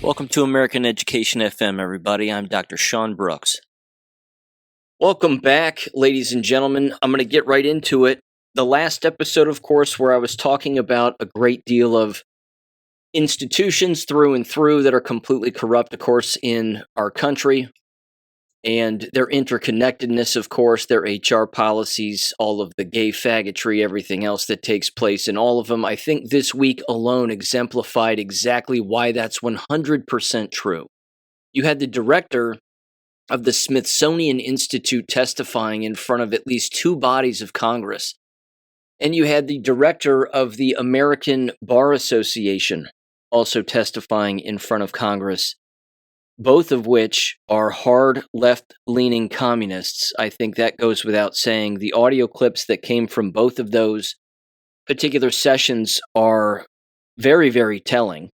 Welcome to American Education FM, everybody. I'm Dr. Sean Brooks. Welcome back, ladies and gentlemen. I'm going to get right into it. The last episode, of course, where I was talking about a great deal of institutions through and through that are completely corrupt, of course, in our country, and their interconnectedness, of course, their HR policies, all of the gay faggotry, everything else that takes place in all of them. I think this week alone exemplified exactly why that's 100% true. You had the director of the Smithsonian Institute testifying in front of at least two bodies of Congress, and you had the director of the American Bar Association also testifying in front of Congress, both of which are hard left-leaning communists. I think that goes without saying. The audio clips that came from both of those particular sessions are very, very telling.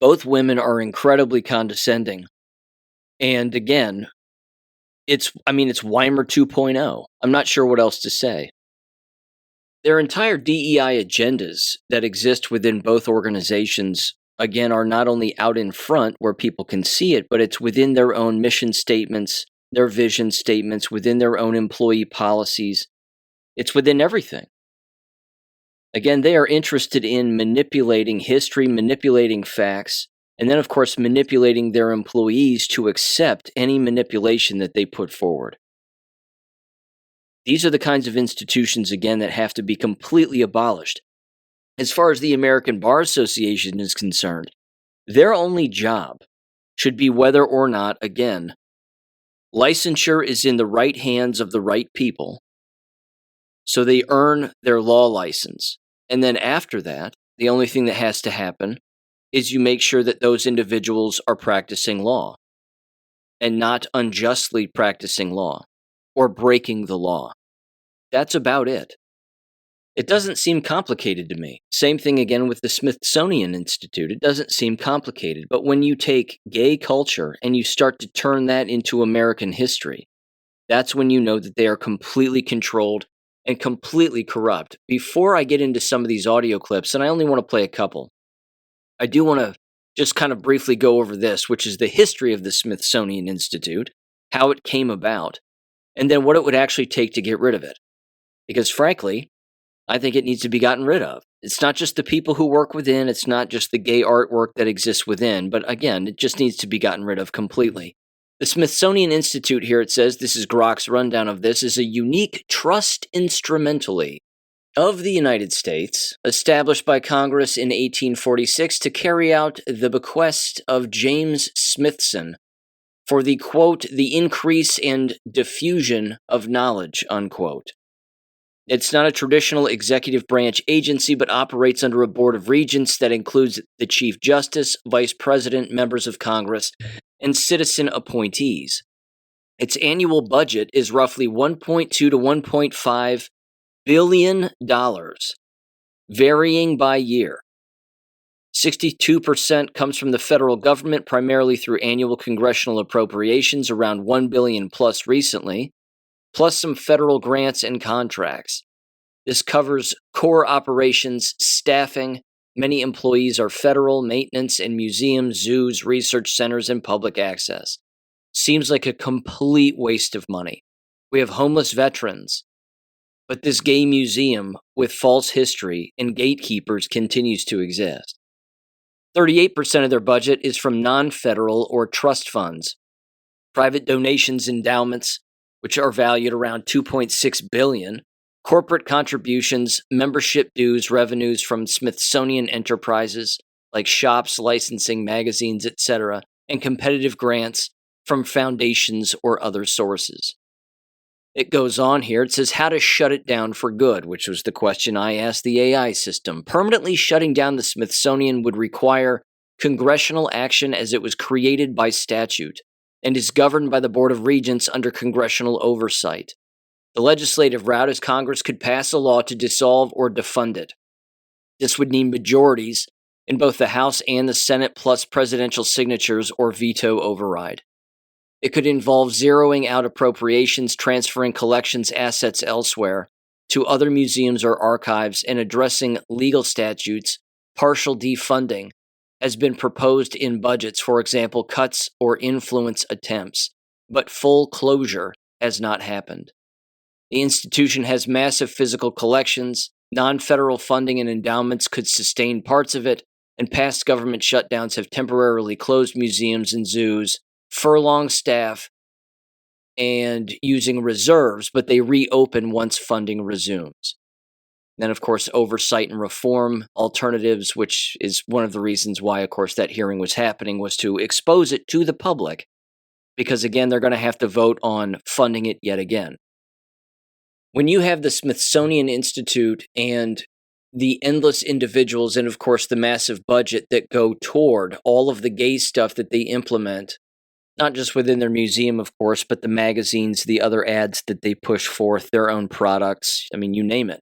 Both women are incredibly condescending. And again, it's Weimer 2.0. I'm not sure what else to say. Their entire DEI agendas that exist within both organizations, again, are not only out in front where people can see it, but it's within their own mission statements, their vision statements, within their own employee policies. It's within everything. Again, they are interested in manipulating history, manipulating facts, and then, of course, manipulating their employees to accept any manipulation that they put forward. These are the kinds of institutions, again, that have to be completely abolished. As far as the American Bar Association is concerned, their only job should be whether or not, again, licensure is in the right hands of the right people, so they earn their law license. And then after that, the only thing that has to happen is you make sure that those individuals are practicing law and not unjustly practicing law or breaking the law. That's about it. It doesn't seem complicated to me. Same thing again with the Smithsonian Institute. It doesn't seem complicated. But when you take gay culture and you start to turn that into American history, that's when you know that they are completely controlled and completely corrupt. Before I get into some of these audio clips, and I only want to play a couple, I do want to just kind of briefly go over this, which is the history of the Smithsonian Institute, how it came about, and then what it would actually take to get rid of it. Because frankly, I think it needs to be gotten rid of. It's not just the people who work within, it's not just the gay artwork that exists within, but again, it just needs to be gotten rid of completely. The Smithsonian Institute here, it says, this is Grok's rundown of this, is a unique trust instrumentally of the United States, established by Congress in 1846 to carry out the bequest of James Smithson for the, quote, the increase and diffusion of knowledge, unquote. It's not a traditional executive branch agency, but operates under a board of regents that includes the Chief Justice, Vice President, members of Congress, and citizen appointees. Its annual budget is roughly $1.2 to $1.5 billion, varying by year. 62% comes from the federal government, primarily through annual congressional appropriations, around $1 billion plus recently, plus some federal grants and contracts. This covers core operations, staffing. Many employees are federal, maintenance, and museums, zoos, research centers, and public access. Seems like a complete waste of money. We have homeless veterans, but this gay museum with false history and gatekeepers continues to exist. 38% of their budget is from non-federal or trust funds, private donations, endowments, which are valued around $2.6 billion, corporate contributions, membership dues, revenues from Smithsonian enterprises like shops, licensing, magazines, etc., and competitive grants from foundations or other sources. It goes on here. It says how to shut it down for good, which was the question I asked the AI system. Permanently shutting down the Smithsonian would require congressional action as it was created by statute and is governed by the Board of Regents under congressional oversight. The legislative route is Congress could pass a law to dissolve or defund it. This would need majorities in both the House and the Senate plus presidential signatures or veto override. It could involve zeroing out appropriations, transferring collections assets elsewhere to other museums or archives, and addressing legal statutes, partial defunding, has been proposed in budgets, for example, cuts or influence attempts, but full closure has not happened. The institution has massive physical collections, non-federal funding and endowments could sustain parts of it, and past government shutdowns have temporarily closed museums and zoos, furlonged staff, and using reserves, but they reopen once funding resumes. Then, of course, oversight and reform alternatives, which is one of the reasons why, of course, that hearing was happening, was to expose it to the public, because, again, they're going to have to vote on funding it yet again. When you have the Smithsonian Institute and the endless individuals and, of course, the massive budget that go toward all of the gay stuff that they implement, not just within their museum, of course, but the magazines, the other ads that they push forth, their own products, I mean, you name it.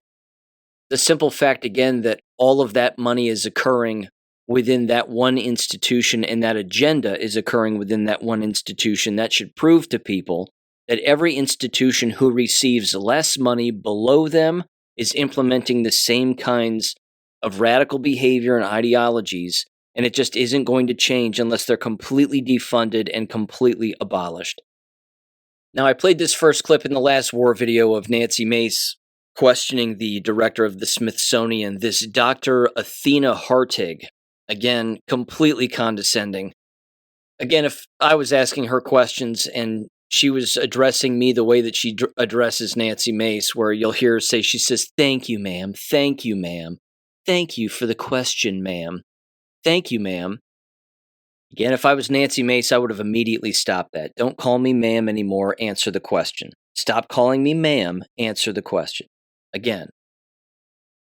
The simple fact, again, that all of that money is occurring within that one institution and that agenda is occurring within that one institution, that should prove to people that every institution who receives less money below them is implementing the same kinds of radical behavior and ideologies, and it just isn't going to change unless they're completely defunded and completely abolished. Now, I played this first clip in the last war video of Nancy Mace questioning the director of the Smithsonian, this Dr. Athena Hartig. Again, completely condescending. Again, if I was asking her questions and she was addressing me the way that she addresses Nancy Mace, where you'll hear her say, she says, "Thank you, ma'am. Thank you, ma'am. Thank you for the question, ma'am. Thank you, ma'am." Again, if I was Nancy Mace, I would have immediately stopped that. Don't call me ma'am anymore. Answer the question. Stop calling me ma'am. Answer the question. Again,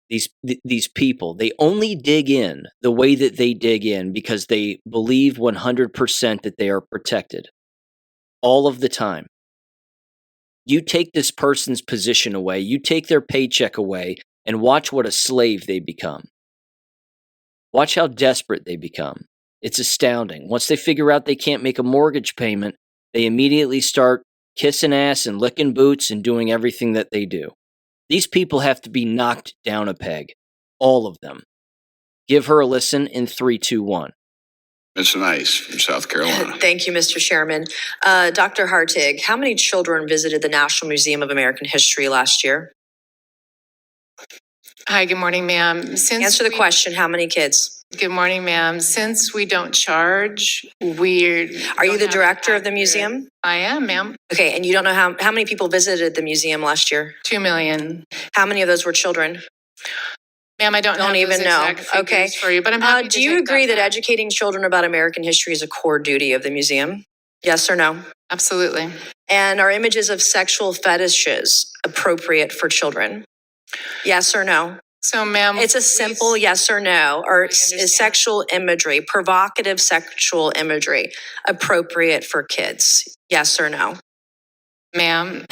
these people, they only dig in the way that they dig in because they believe 100% that they are protected all of the time. You take this person's position away, you take their paycheck away, and watch what a slave they become. Watch how desperate they become. It's astounding. Once they figure out they can't make a mortgage payment, they immediately start kissing ass and licking boots and doing everything that they do. These people have to be knocked down a peg. All of them. Give her a listen in 3, 2, 1. Ms. Nice from South Carolina. Thank you, Mr. Chairman. Dr. Hartig, how many children visited the National Museum of American History last year? Hi, good morning, ma'am. Answer the question, how many kids? Good morning, ma'am. Since we don't charge, Are you the director of the museum? I am, ma'am. Okay, and you don't know how many people visited the museum last year? 2 million. How many of those were children? Ma'am, I don't have even those know. exact figures Okay. for you, but I'm happy to Do you take agree that back. educating children about American history is a core duty of the museum? Yes or no? Absolutely. And are images of sexual fetishes appropriate for children? Yes or no? So, ma'am, It's a simple yes or no. Or is sexual imagery, provocative sexual imagery, appropriate for kids? Yes or no? ma'am,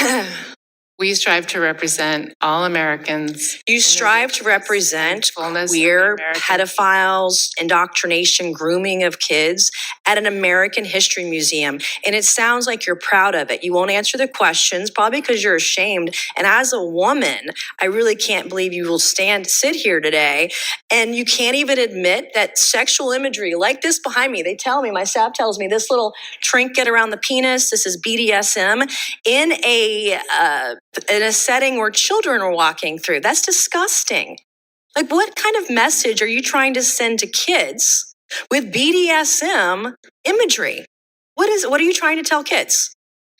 we strive to represent all Americans. You strive to represent fullness of queer, American pedophiles, indoctrination, grooming of kids at an American History Museum. And it sounds like you're proud of it. You won't answer the questions, probably because you're ashamed. And as a woman, I really can't believe you will sit here today and you can't even admit that sexual imagery like this behind me, they tell me, my staff tells me, this little trinket around the penis, this is BDSM, in a setting where children are walking through. That's disgusting. Like, what kind of message are you trying to send to kids with BDSM imagery? What are you trying to tell kids?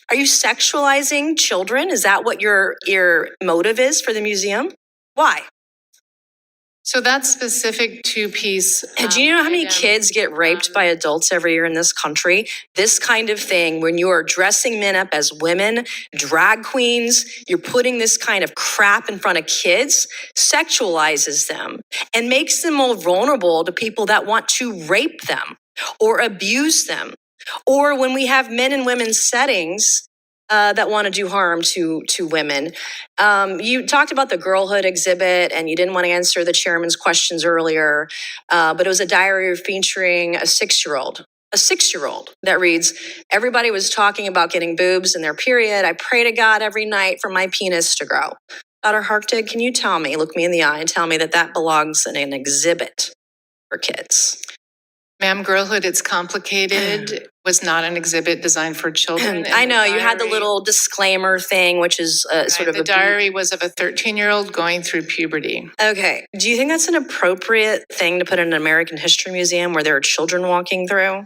Are you sexualizing children? Is that what your motive is for the museum? Why? So that specific two-piece. Do you know how many kids get raped by adults every year in this country? This kind of thing, when you are dressing men up as women, drag queens, you're putting this kind of crap in front of kids, sexualizes them and makes them more vulnerable to people that want to rape them or abuse them. Or when we have men and women's settings that want to do harm to women. You talked about the girlhood exhibit and you didn't want to answer the chairman's questions earlier, but it was a diary featuring a 6-year-old. A 6-year-old that reads, everybody was talking about getting boobs in their period. I pray to God every night for my penis to grow. Dr. Hartig, can you tell me, look me in the eye and tell me that belongs in an exhibit for kids? Ma'am, Girlhood, It's Complicated was not an exhibit designed for children. I know you had the diary- little disclaimer thing, which is sort of The a diary was of a 13-year-old going through puberty. Okay. Do you think that's an appropriate thing to put in an American History Museum where there are children walking through?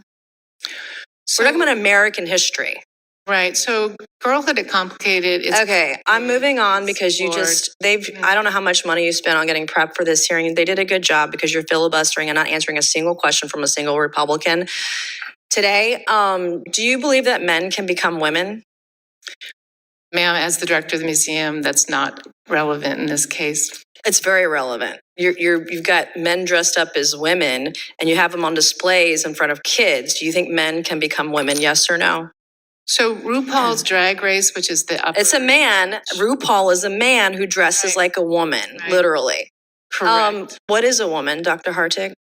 We're talking about American history. Right. So Girlhood, It's Complicated is Okay, I'm moving on because you I don't know how much money you spent on getting prep for this hearing. They did a good job because you're filibustering and not answering a single question from a single Republican. Today, do you believe that men can become women? Ma'am, as the director of the museum, that's not relevant in this case. It's very relevant. You've got men dressed up as women and you have them on displays in front of kids. Do you think men can become women, yes or no? So RuPaul's Drag Race, which is the upper... It's a man. RuPaul is a man who dresses like a woman, literally. Correct. What is a woman, Dr. Hartig?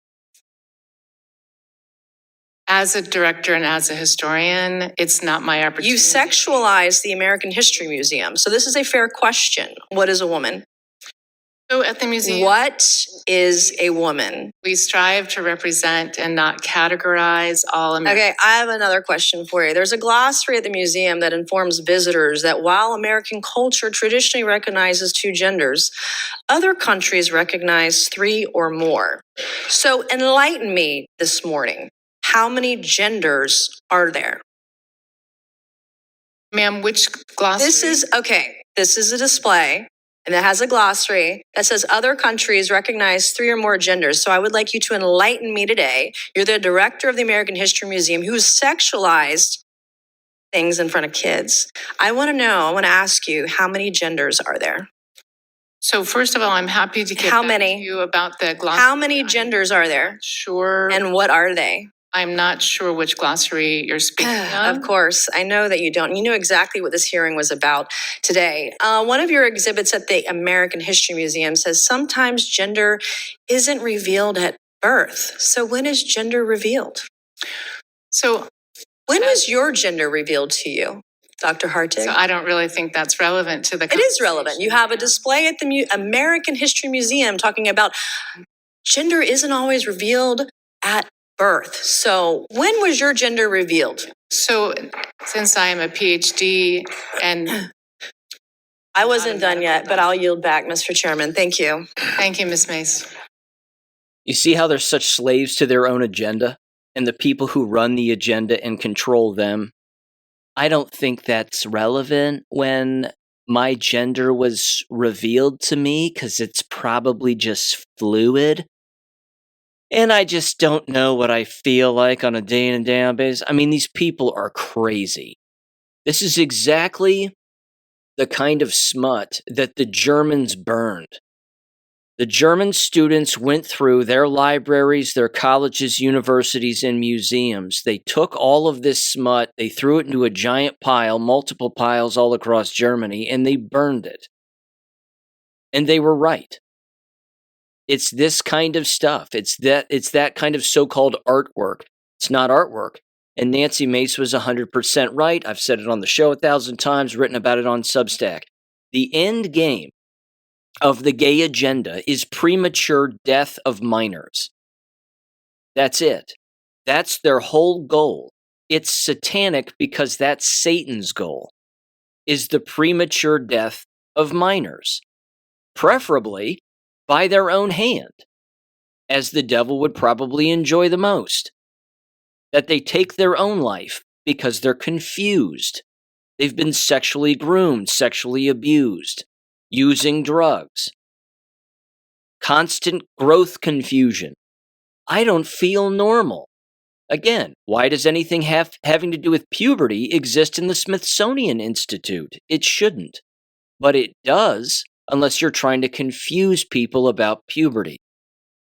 As a director and as a historian, it's not my opportunity. You sexualize the American History Museum. So this is a fair question. What is a woman? So at the museum... What is a woman? We strive to represent and not categorize all Americans. Okay, I have another question for you. There's a glossary at the museum that informs visitors that while American culture traditionally recognizes two genders, other countries recognize three or more. So enlighten me this morning. How many genders are there? Ma'am, which glossary? This is a display. And it has a glossary that says other countries recognize three or more genders. So I would like you to enlighten me today. You're the director of the American History Museum who's sexualized things in front of kids. I want to ask you, how many genders are there? So first of all, I'm happy to get back to you about the glossary. How many genders are there? Sure. And what are they? I'm not sure which glossary you're speaking of. Of course, I know that you don't. You know exactly what this hearing was about today. One of your exhibits at the American History Museum says sometimes gender isn't revealed at birth. So when is gender revealed? So when was your gender revealed to you, Dr. Hartig? So I don't really think that's relevant to the It is relevant. You have a display at the American History Museum talking about gender isn't always revealed at birth. So when was your gender revealed? So since I am a PhD and... I wasn't done yet, but I'll yield back, Mr. Chairman. Thank you. Thank you, Ms. Mace. You see how they're such slaves to their own agenda and the people who run the agenda and control them? I don't think that's relevant when my gender was revealed to me because it's probably just fluid. And I just don't know what I feel like on a day-in and day-out basis. I mean, these people are crazy. This is exactly the kind of smut that the Germans burned. The German students went through their libraries, their colleges, universities, and museums. They took all of this smut, they threw it into a giant pile, multiple piles all across Germany, and they burned it. And they were right. It's this kind of stuff. It's that kind of so-called artwork. It's not artwork. And Nancy Mace was 100% right. I've said it on the show 1,000 times, written about it on Substack. The end game of the gay agenda is premature death of minors. That's it. That's their whole goal. It's satanic because that's Satan's goal, is the premature death of minors. Preferably by their own hand, as the devil would probably enjoy the most. That they take their own life because they're confused. They've been sexually groomed, sexually abused, using drugs. Constant growth confusion. I don't feel normal. Again, why does anything having to do with puberty exist in the Smithsonian Institute? It shouldn't. But it does, unless you're trying to confuse people about puberty.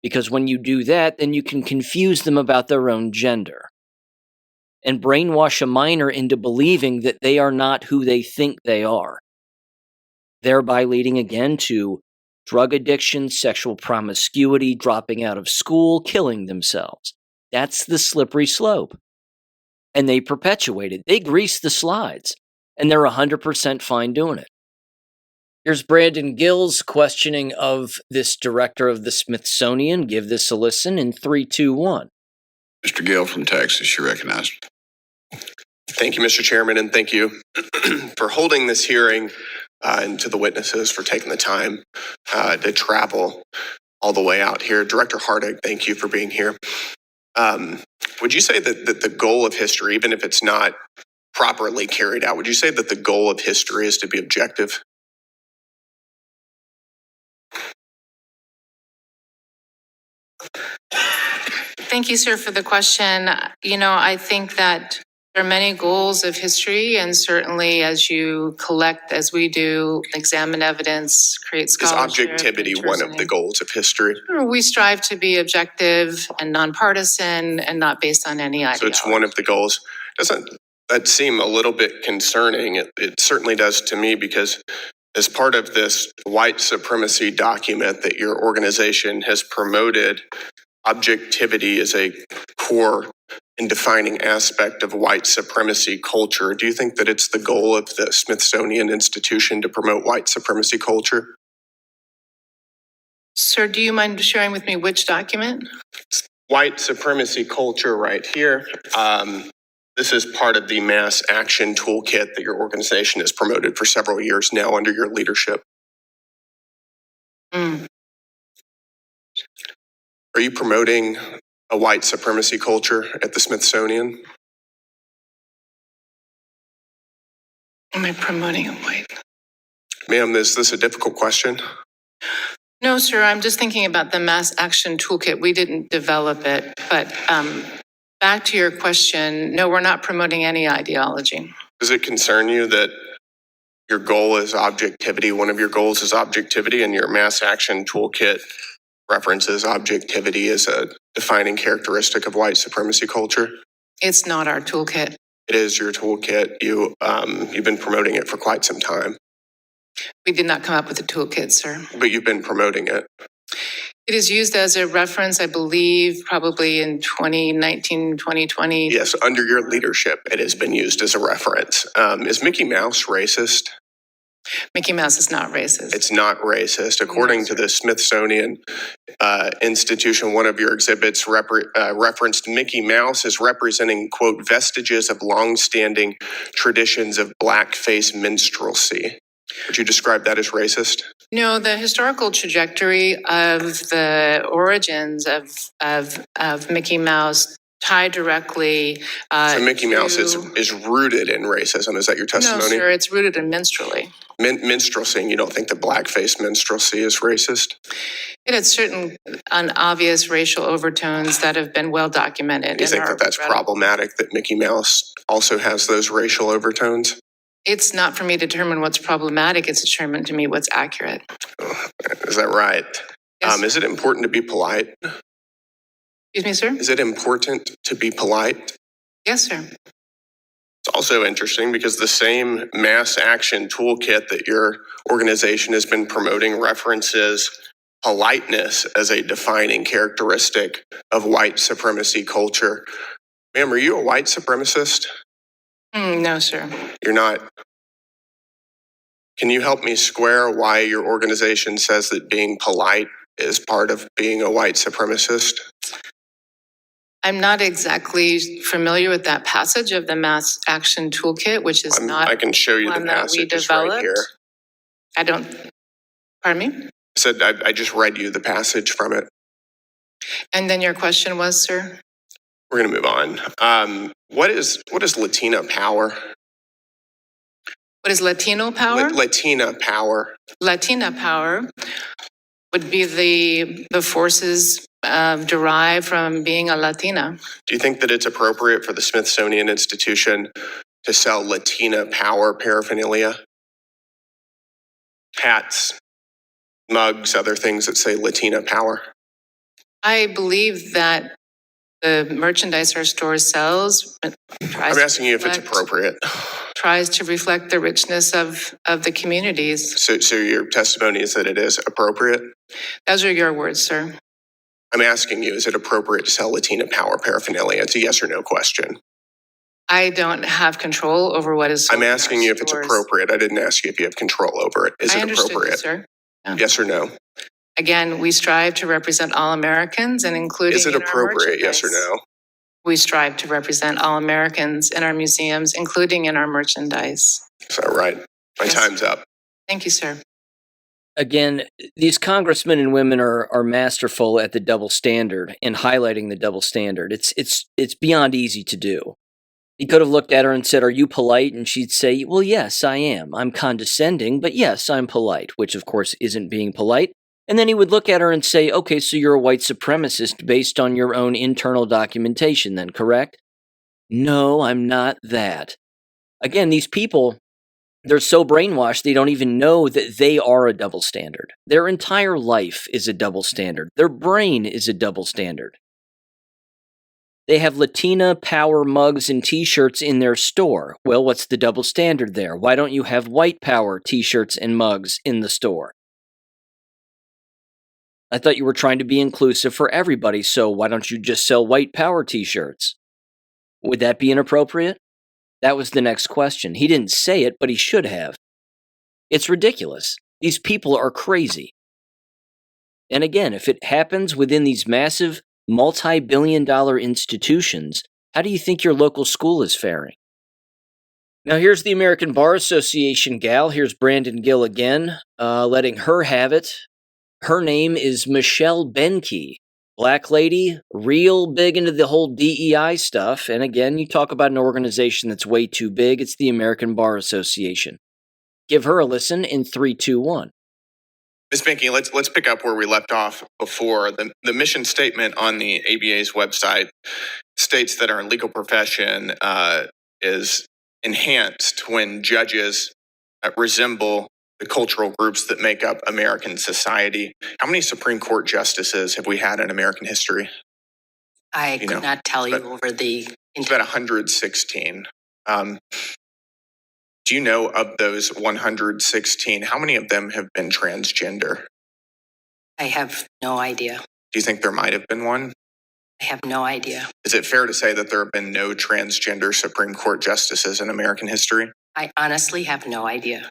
Because when you do that, then you can confuse them about their own gender. And brainwash a minor into believing that they are not who they think they are. Thereby leading again to drug addiction, sexual promiscuity, dropping out of school, killing themselves. That's the slippery slope. And they perpetuate it. They grease the slides. And they're 100% fine doing it. Here's Brandon Gill's questioning of this director of the Smithsonian. Give this a listen in 3, 2, 1. Mr. Gill from Texas, you're recognized. Thank you, Mr. Chairman, and thank you for holding this hearing and to the witnesses for taking the time to travel all the way out here. Director Hardig, thank you for being here. Would you say that the goal of history, even if it's not properly carried out, would you say that the goal of history is to be objective? Thank you, sir, for the question. I think that there are many goals of history, and certainly as you collect, as we do, examine evidence, create Is scholarship. objectivity one of the goals of history? We strive to be objective and nonpartisan and not based on any ideology. So it's one of the goals. Doesn't that seem a little bit concerning? It certainly does to me, because as part of this white supremacy document that your organization has promoted, objectivity is a core and defining aspect of white supremacy culture. Do you think that it's the goal of the Smithsonian Institution to promote white supremacy culture? Sir, do you mind sharing with me which document? White supremacy culture right here. This is part of the mass action toolkit that your organization has promoted for several years now under your leadership. Are you promoting a white supremacy culture at the Smithsonian? Am I promoting a white? Ma'am, is this a difficult question? No, sir, I'm just thinking about the mass action toolkit. We didn't develop it, but back to your question, no, we're not promoting any ideology. Does it concern you that your goal is objectivity? One of your goals is objectivity, and your mass action toolkit references objectivity as a defining characteristic of white supremacy culture? It's not our toolkit. It is your toolkit. You've been promoting it for quite some time. We did not come up with a toolkit, sir. But you've been promoting it. It is used as a reference, I believe, probably in 2019, 2020. Yes, under your leadership, it has been used as a reference. Is Mickey Mouse racist? Mickey Mouse is not racist. It's not racist. According to the Smithsonian Institution, one of your exhibits referenced Mickey Mouse as representing, quote, vestiges of longstanding traditions of blackface minstrelsy. Would you describe that as racist? No, the historical trajectory of the origins of Mickey Mouse tie directly. So Mickey Mouse is rooted in racism. Is that your testimony? No, sir, it's rooted in minstrelsy. Minstrelsy, and you don't think that blackface minstrelsy is racist? It had certain obvious racial overtones that have been well documented. Do you think that that's problematic, that Mickey Mouse also has those racial overtones? It's not for me to determine what's problematic. It's determined to me what's accurate. Is that right? Yes, is it important to be polite? Excuse me, sir? Is it important to be polite? Yes, sir. It's also interesting because the same mass action toolkit that your organization has been promoting references politeness as a defining characteristic of white supremacy culture. Ma'am, are you a white supremacist? No, sir. You're not. Can you help me square why your organization says that being polite is part of being a white supremacist? I'm not exactly familiar with that passage of the mass action toolkit, which is not. I can show you the one that we passage. It's right developed. here. I don't. Pardon me? I said I just read you the passage from it. And then your question was, sir? We're going to move on. What is Latina power? What is Latino power? Latina power. Latina power would be the forces derived from being a Latina. Do you think that it's appropriate for the Smithsonian Institution to sell Latina power paraphernalia? Hats, mugs, other things that say Latina power? I believe that the merchandise our store sells. I'm asking you if it's appropriate. Tries to reflect the richness of the communities. So your testimony is that it is appropriate? Those are your words, sir. I'm asking you, is it appropriate to sell Latina power paraphernalia? It's a yes or no question. I don't have control over what is sold. I'm asking you if it's appropriate. I didn't ask you if you have control over it. Is it appropriate? You, sir. Yeah. Yes or no? Again, we strive to represent all Americans and including. Is it appropriate? Yes or no? we strive to represent all Americans in our museums, including in our merchandise. Is that right? My Yes. time's up. Thank you, sir. Again, these congressmen and women are masterful at the double standard and highlighting the double standard. It's beyond easy to do. He could have looked at her and said, "Are you polite?" And she'd say, "Well, yes, I am. I'm condescending, but yes, I'm polite," which of course isn't being polite. And then he would look at her and say, "Okay, so you're a white supremacist based on your own internal documentation then, correct?" No, I'm not that. Again, these people, they're so brainwashed they don't even know that they are a double standard. Their entire life is a double standard. Their brain is a double standard. They have Latina power mugs and t-shirts in their store. Well, what's the double standard there? Why don't you have white power t-shirts and mugs in the store? I thought you were trying to be inclusive for everybody, so why don't you just sell white power t-shirts? Would that be inappropriate? That was the next question. He didn't say it, but he should have. It's ridiculous. These people are crazy. And again, if it happens within these massive, multi-billion-dollar institutions, how do you think your local school is faring? Now here's the American Bar Association gal. Here's Brandon Gill again, letting her have it. Her name is Michelle Benke. Black lady, real big into the whole DEI stuff. And again, you talk about an organization that's way too big. It's the American Bar Association. Give her a listen in 3, 2, 1. Ms. Binky, let's pick up where we left off before. The mission statement on the ABA's website states that our legal profession is enhanced when judges resemble the cultural groups that make up American society. How many Supreme Court justices have we had in American history? I could not tell you over the... It's about 116. Do you know of those 116, how many of them have been transgender? I have no idea. Do you think there might have been one? I have no idea. Is it fair to say that there have been no transgender Supreme Court justices in American history? I honestly have no idea.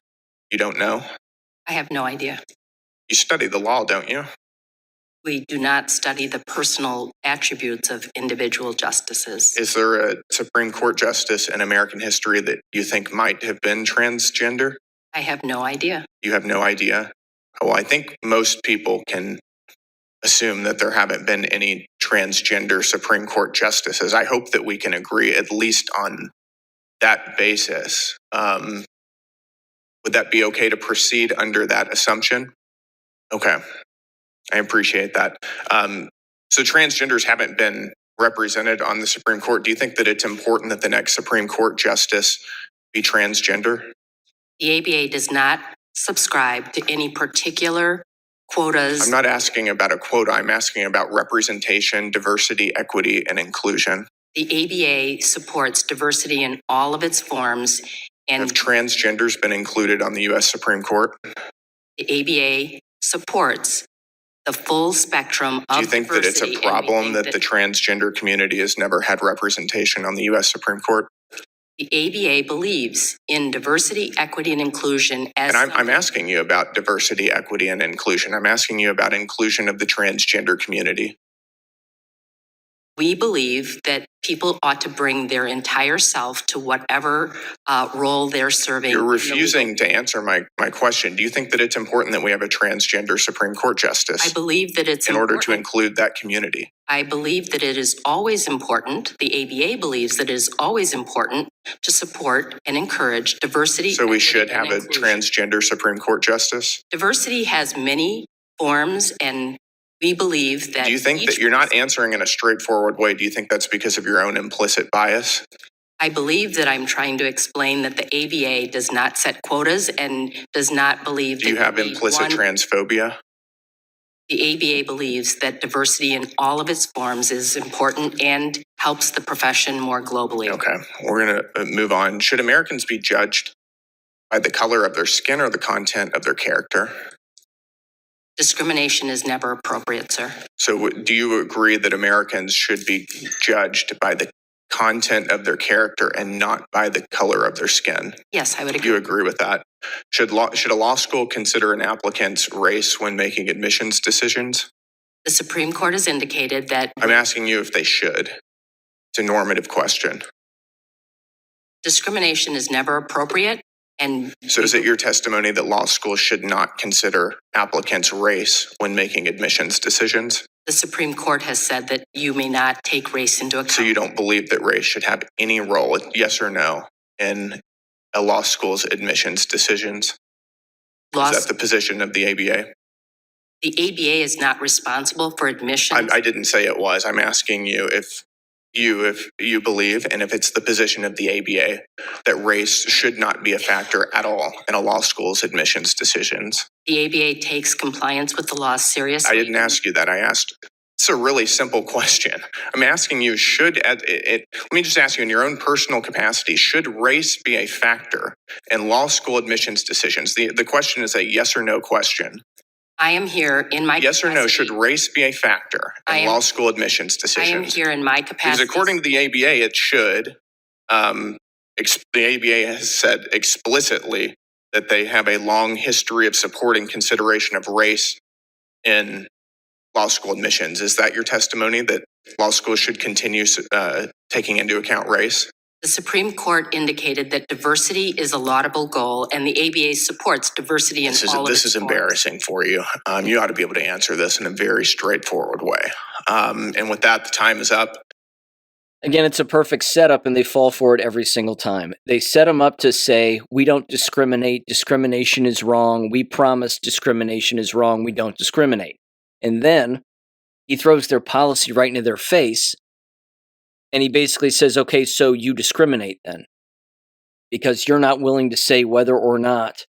You don't know? I have no idea. You study the law, don't you? We do not study the personal attributes of individual justices. Is there a Supreme Court justice in American history that you think might have been transgender? I have no idea. You have no idea? Well, I think most people can assume that there haven't been any transgender Supreme Court justices. I hope that we can agree at least on that basis. Would that be okay to proceed under that assumption? Okay. I appreciate that. So transgenders haven't been represented on the Supreme Court. Do you think that it's important that the next Supreme Court justice be transgender? The ABA does not subscribe to any particular quotas. I'm not asking about a quota. I'm asking about representation, diversity, equity, and inclusion. The ABA supports diversity in all of its forms. And have transgenders been included on the U.S. Supreme Court? The ABA supports the full spectrum of diversity. Do you think that it's a problem that the transgender community has never had representation on the U.S. Supreme Court? The ABA believes in diversity, equity, and inclusion as... And I'm asking you about diversity, equity, and inclusion. I'm asking you about inclusion of the transgender community. We believe that people ought to bring their entire self to whatever role they're serving. You're refusing to answer my question. Do you think that it's important that we have a transgender Supreme Court justice? I believe that it's in order to include that community. I believe that it is always important. The ABA believes that it is always important to support and encourage diversity. So we should have a transgender Supreme Court justice? Diversity has many forms, and we believe that... Do you think that you're not answering in a straightforward way? Do you think that's because of your own implicit bias? I believe that I'm trying to explain that the ABA does not set quotas and does not believe that... Do you have implicit transphobia? The ABA believes that diversity in all of its forms is important and helps the profession more globally. Okay, we're going to move on. Should Americans be judged by the color of their skin or the content of their character? Discrimination is never appropriate, sir. So do you agree that Americans should be judged by the content of their character and not by the color of their skin? Yes, I would agree. You agree with that? Should a law school consider an applicant's race when making admissions decisions? The Supreme Court has indicated that... I'm asking you if they should. It's a normative question. Discrimination is never appropriate. And So is it your testimony that law schools should not consider applicants' race when making admissions decisions? the Supreme Court has said that you may not take race into account. So you don't believe that race should have any role, yes or no, in a law school's admissions decisions? Is that the position of the ABA? The ABA is not responsible for admissions. I didn't say it was. I'm asking you if you believe, and if it's the position of the ABA, that race should not be a factor at all in a law school's admissions decisions. The ABA takes compliance with the law seriously. I didn't ask you that. I asked, it's a really simple question. I'm asking you, let me just ask you in your own personal capacity, should race be a factor in law school admissions decisions? The question is a yes or no question. I am here in my yes capacity. Or no, should race be a factor in law school admissions decisions? I am here in my capacity. Because according to the ABA, it should. The ABA has said explicitly that they have a long history of supporting consideration of race in law school admissions. Is that your testimony, that law schools should continue taking into account race? The Supreme Court indicated that diversity is a laudable goal, and the ABA supports diversity in all of its This is forms. embarrassing for you. You ought to be able to answer this in a very straightforward way. And with that, the time is up. Again, it's a perfect setup, and they fall for it every single time. They set them up to say, we don't discriminate, discrimination is wrong, we promise discrimination is wrong, we don't discriminate. And then he throws their policy right into their face, and he basically says, okay, so you discriminate then, because you're not willing to say whether or not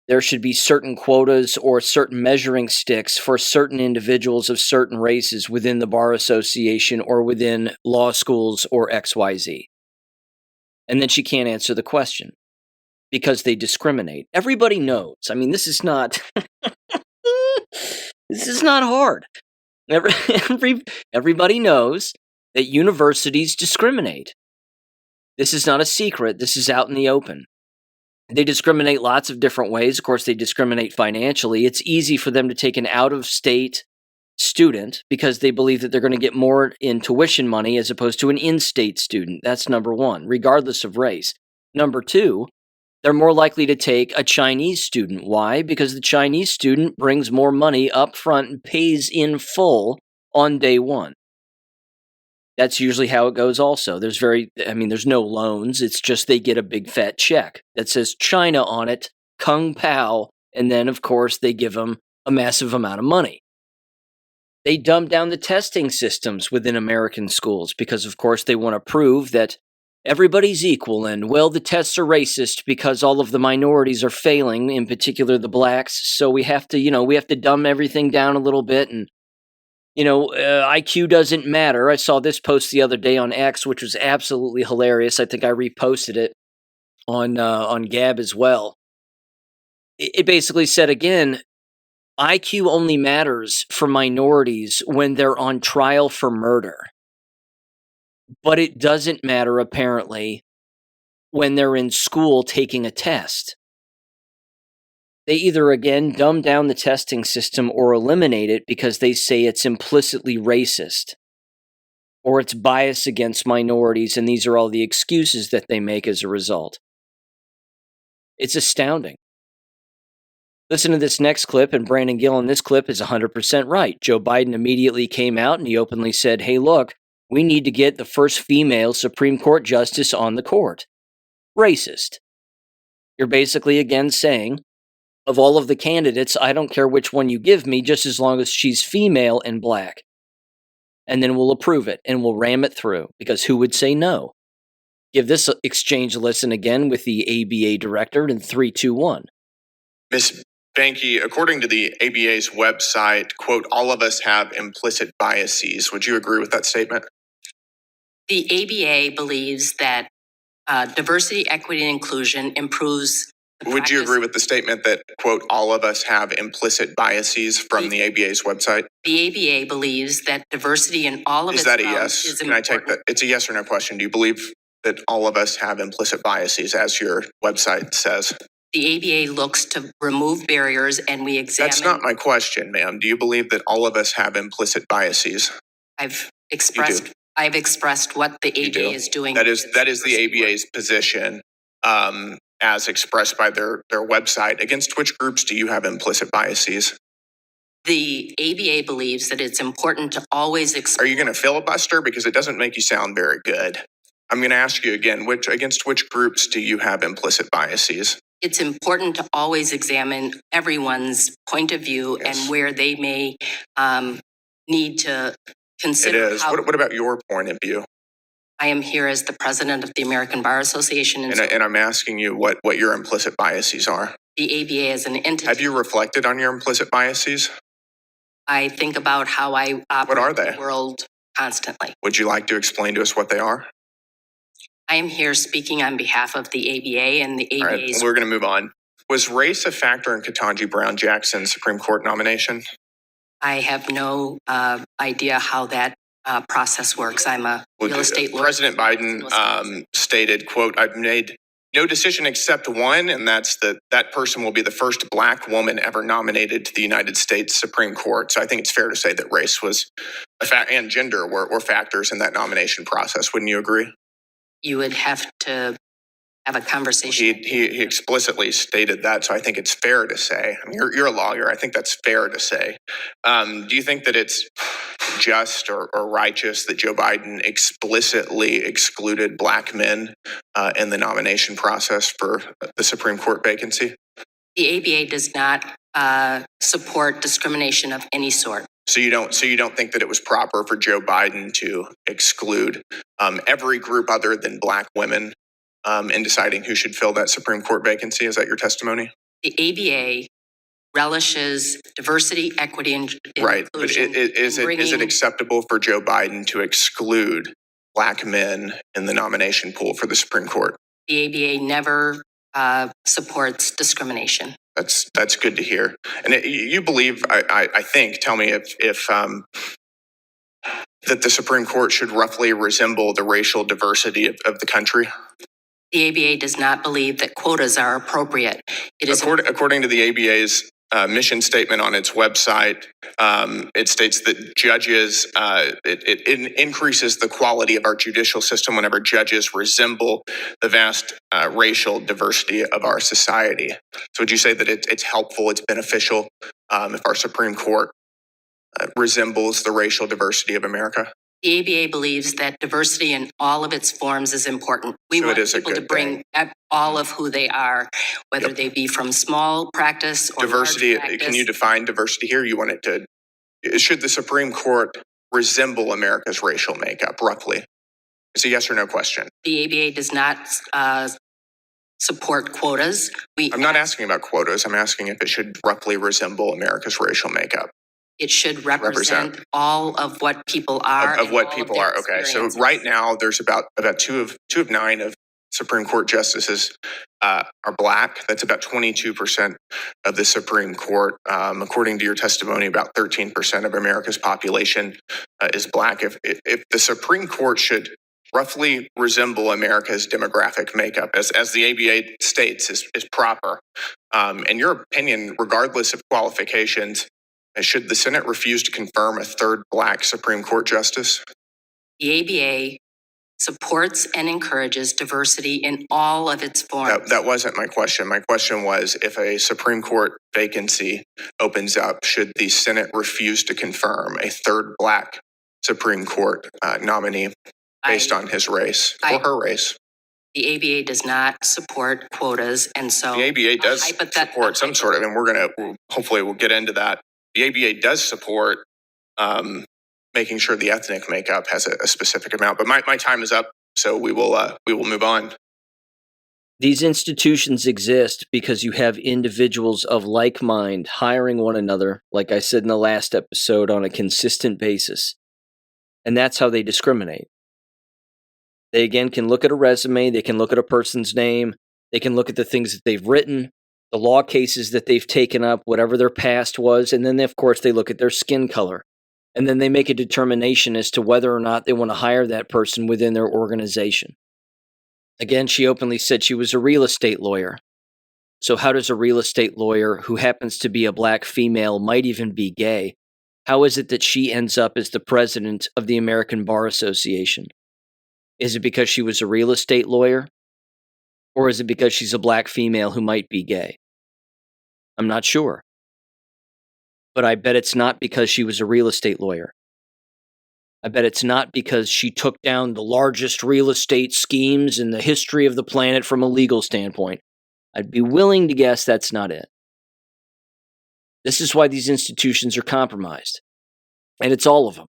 there should be certain quotas or certain measuring sticks for certain individuals of certain races within the Bar Association or within law schools or XYZ. And then she can't answer the question because they discriminate. Everybody knows. I mean, this is not this is not hard. Everybody knows that universities discriminate. This is not a secret. This is out in the open. They discriminate lots of different ways. Of course, they discriminate financially. It's easy for them to take an out-of-state student because they believe that they're going to get more in tuition money as opposed to an in-state student. That's number one, regardless of race. Number two, they're more likely to take a Chinese student. Why? Because the Chinese student brings more money up front and pays in full on day one. That's usually how it goes also. There's no loans. It's just they get a big fat check that says China on it, Kung Pao, and then, of course, they give them a massive amount of money. They dumb down the testing systems within American schools because, of course, they want to prove that everybody's equal and, well, the tests are racist because all of the minorities are failing, in particular the blacks, so we have to dumb everything down a little bit and IQ doesn't matter. I saw this post the other day on X, which was absolutely hilarious. I think I reposted it on Gab as well. It basically said, again, IQ only matters for minorities when they're on trial for murder. But it doesn't matter, apparently, when they're in school taking a test. They either, again, dumb down the testing system or eliminate it because they say it's implicitly racist or it's bias against minorities, and these are all the excuses that they make as a result. It's astounding. Listen to this next clip, and Brandon Gill in this clip is 100% right. Joe Biden immediately came out and he openly said, hey, look, we need to get the first female Supreme Court justice on the court. Racist. You're basically, again, saying, of all of the candidates, I don't care which one you give me, just as long as she's female and black. And then we'll approve it, and we'll ram it through, because who would say no? Give this exchange a listen again with the ABA director in 3, 2, 1. Ms. Banky, according to the ABA's website, quote, all of us have implicit biases. Would you agree with that statement? The ABA believes that diversity, equity, and inclusion improves. Would you agree with the statement that, quote, all of us have implicit biases from the ABA's website? The ABA believes that diversity in all of its realms is yes? Can I take that? It's a yes or no question. Do you believe that all of us have implicit biases, as your website says? The ABA looks to remove barriers, and we examine. That's not my question, ma'am. Do you believe that all of us have implicit biases? I've expressed I've expressed what the You ABA do. is doing. That is the ABA's position, as expressed by their website. Against which groups do you have implicit biases? The ABA believes that it's important to always Are you going to filibuster? Because it doesn't make you sound very good. I'm going to ask you again, against which groups do you have implicit biases? It's important to always examine everyone's point of view Yes. and where they may need to It consider. is. What about your point of view? I am here as the president of the American Bar Association. And I'm asking you what your implicit biases are. The ABA is an entity. Have you reflected on your implicit biases? I think about how I operate What are they? the world constantly. Would you like to explain to us what they are? I am here speaking on behalf of the ABA and the All right, ABA's. we're going to move on. Was race a factor in Ketanji Brown Jackson's Supreme Court nomination? I have no idea how that process works. I'm a real estate lawyer. President Biden stated, quote, "I've made no decision except one, and that's that person will be the first Black woman ever nominated to the United States Supreme Court." So I think it's fair to say that race was and gender were factors in that nomination process. Wouldn't you agree? You would have to have a conversation. He explicitly stated that, so I think it's fair to say. I mean, you're a lawyer. I think that's fair to say. Do you think that it's just or righteous that Joe Biden explicitly excluded Black men in the nomination process for the Supreme Court vacancy? The ABA does not support discrimination of any sort. So you don't think that it was proper for Joe Biden to exclude every group other than Black women in deciding who should fill that Supreme Court vacancy? Is that your testimony? The ABA relishes diversity, equity, and right. inclusion. But is it acceptable for Joe Biden to exclude Black men in the nomination pool for the Supreme Court? The ABA never supports discrimination. That's good to hear. And you believe, I think, tell me if that the Supreme Court should roughly resemble the racial diversity of the country? The ABA does not believe that quotas are appropriate. It is according to the ABA's mission statement on its website, it states that judges, it increases the quality of our judicial system whenever judges resemble the vast racial diversity of our society. So would you say that it's helpful, it's beneficial if our Supreme Court resembles the racial diversity of America? The ABA believes that diversity in all of its forms is important. We want people to bring all of who they are, whether they be from small practice or diversity. Large practice. Can you define diversity here? You want it to, should the Supreme Court resemble America's racial makeup roughly? It's a yes or no question. The ABA does not support quotas. I'm not asking about quotas. I'm asking if it should roughly resemble America's racial makeup. It should represent all of what people are. Of what people are. Okay. So right now there's about two of nine of Supreme Court justices are Black. That's about 22% of the Supreme Court. According to your testimony, about 13% of America's population is Black. If the Supreme Court should roughly resemble America's demographic makeup, as the ABA states is proper, in your opinion, regardless of qualifications, should the Senate refuse to confirm a third Black Supreme Court justice? The ABA supports and encourages diversity in all of its forms. That wasn't my question. My question was, if a Supreme Court vacancy opens up, should the Senate refuse to confirm a third Black Supreme Court nominee based on his race or her race? The ABA does not support quotas, and so the ABA does support some sort of, and hopefully we'll get into that. The ABA does support making sure the ethnic makeup has a specific amount. But my time is up, so we will move on. These institutions exist because you have individuals of like mind hiring one another, like I said in the last episode, on a consistent basis. And that's how they discriminate. They, again, can look at a resume, they can look at a person's name, they can look at the things that they've written, the law cases that they've taken up, whatever their past was, and then, of course, they look at their skin color. And then they make a determination as to whether or not they want to hire that person within their organization. Again, she openly said she was a real estate lawyer. So how does a real estate lawyer who happens to be a Black female, might even be gay, How is it that she ends up as the president of the American Bar Association? Is it because she was a real estate lawyer? Or is it because she's a black female who might be gay? I'm not sure. But I bet it's not because she was a real estate lawyer. I bet it's not because she took down the largest real estate schemes in the history of the planet from a legal standpoint. I'd be willing to guess that's not it. This is why these institutions are compromised. And it's all of them.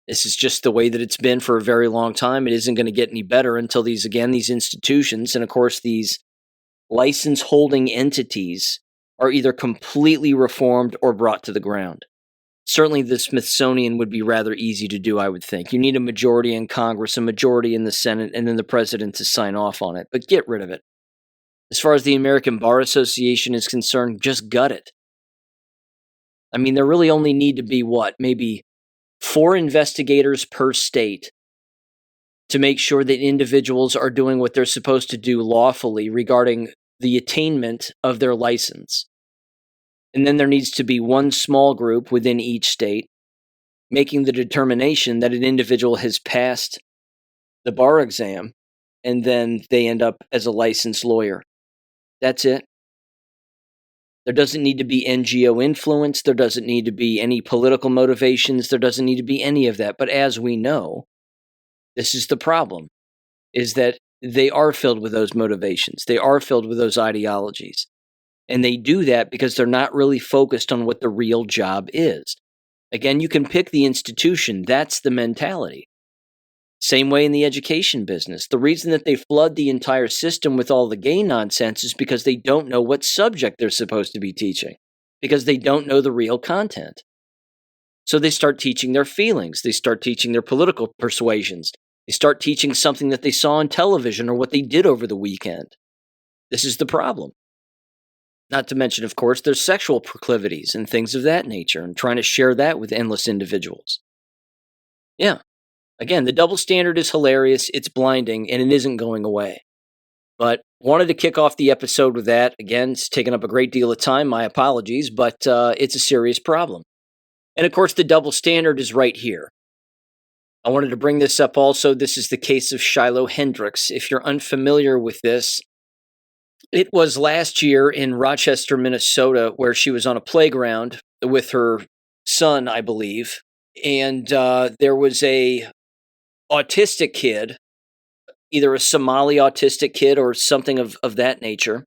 This is just the way that it's been for a very long time. It isn't going to get any better until these institutions, and of course these license holding entities, are either completely reformed or brought to the ground. Certainly the Smithsonian would be rather easy to do, I would think. You need a majority in Congress, a majority in the Senate, and then the president to sign off on it. But get rid of it. As far as the American Bar Association is concerned, just gut it. I mean, there really only need to be, maybe 4 investigators per state to make sure that individuals are doing what they're supposed to do lawfully regarding the attainment of their license. And then there needs to be one small group within each state making the determination that an individual has passed the bar exam, and then they end up as a licensed lawyer. That's it. There doesn't need to be NGO influence. There doesn't need to be any political motivations. There doesn't need to be any of that. But as we know, this is the problem, is that they are filled with those motivations. They are filled with those ideologies. And they do that because they're not really focused on what the real job is. Again, you can pick the institution. That's the mentality. Same way in the education business. The reason that they flood the entire system with all the gay nonsense is because they don't know what subject they're supposed to be teaching, because they don't know the real content. So they start teaching their feelings. They start teaching their political persuasions. They start teaching something that they saw on television or what they did over the weekend. This is the problem. Not to mention, of course, their sexual proclivities and things of that nature, and trying to share that with endless individuals. Yeah. Again, the double standard is hilarious, it's blinding, and it isn't going away. But wanted to kick off the episode with that. Again, it's taken up a great deal of time, my apologies, but it's a serious problem. And of course, the double standard is right here. I wanted to bring this up also. This is the case of Shiloh Hendricks. If you're unfamiliar with this, it was last year in Rochester, Minnesota, where she was on a playground with her son, I believe, and there was a autistic kid, either a Somali autistic kid or something of that nature.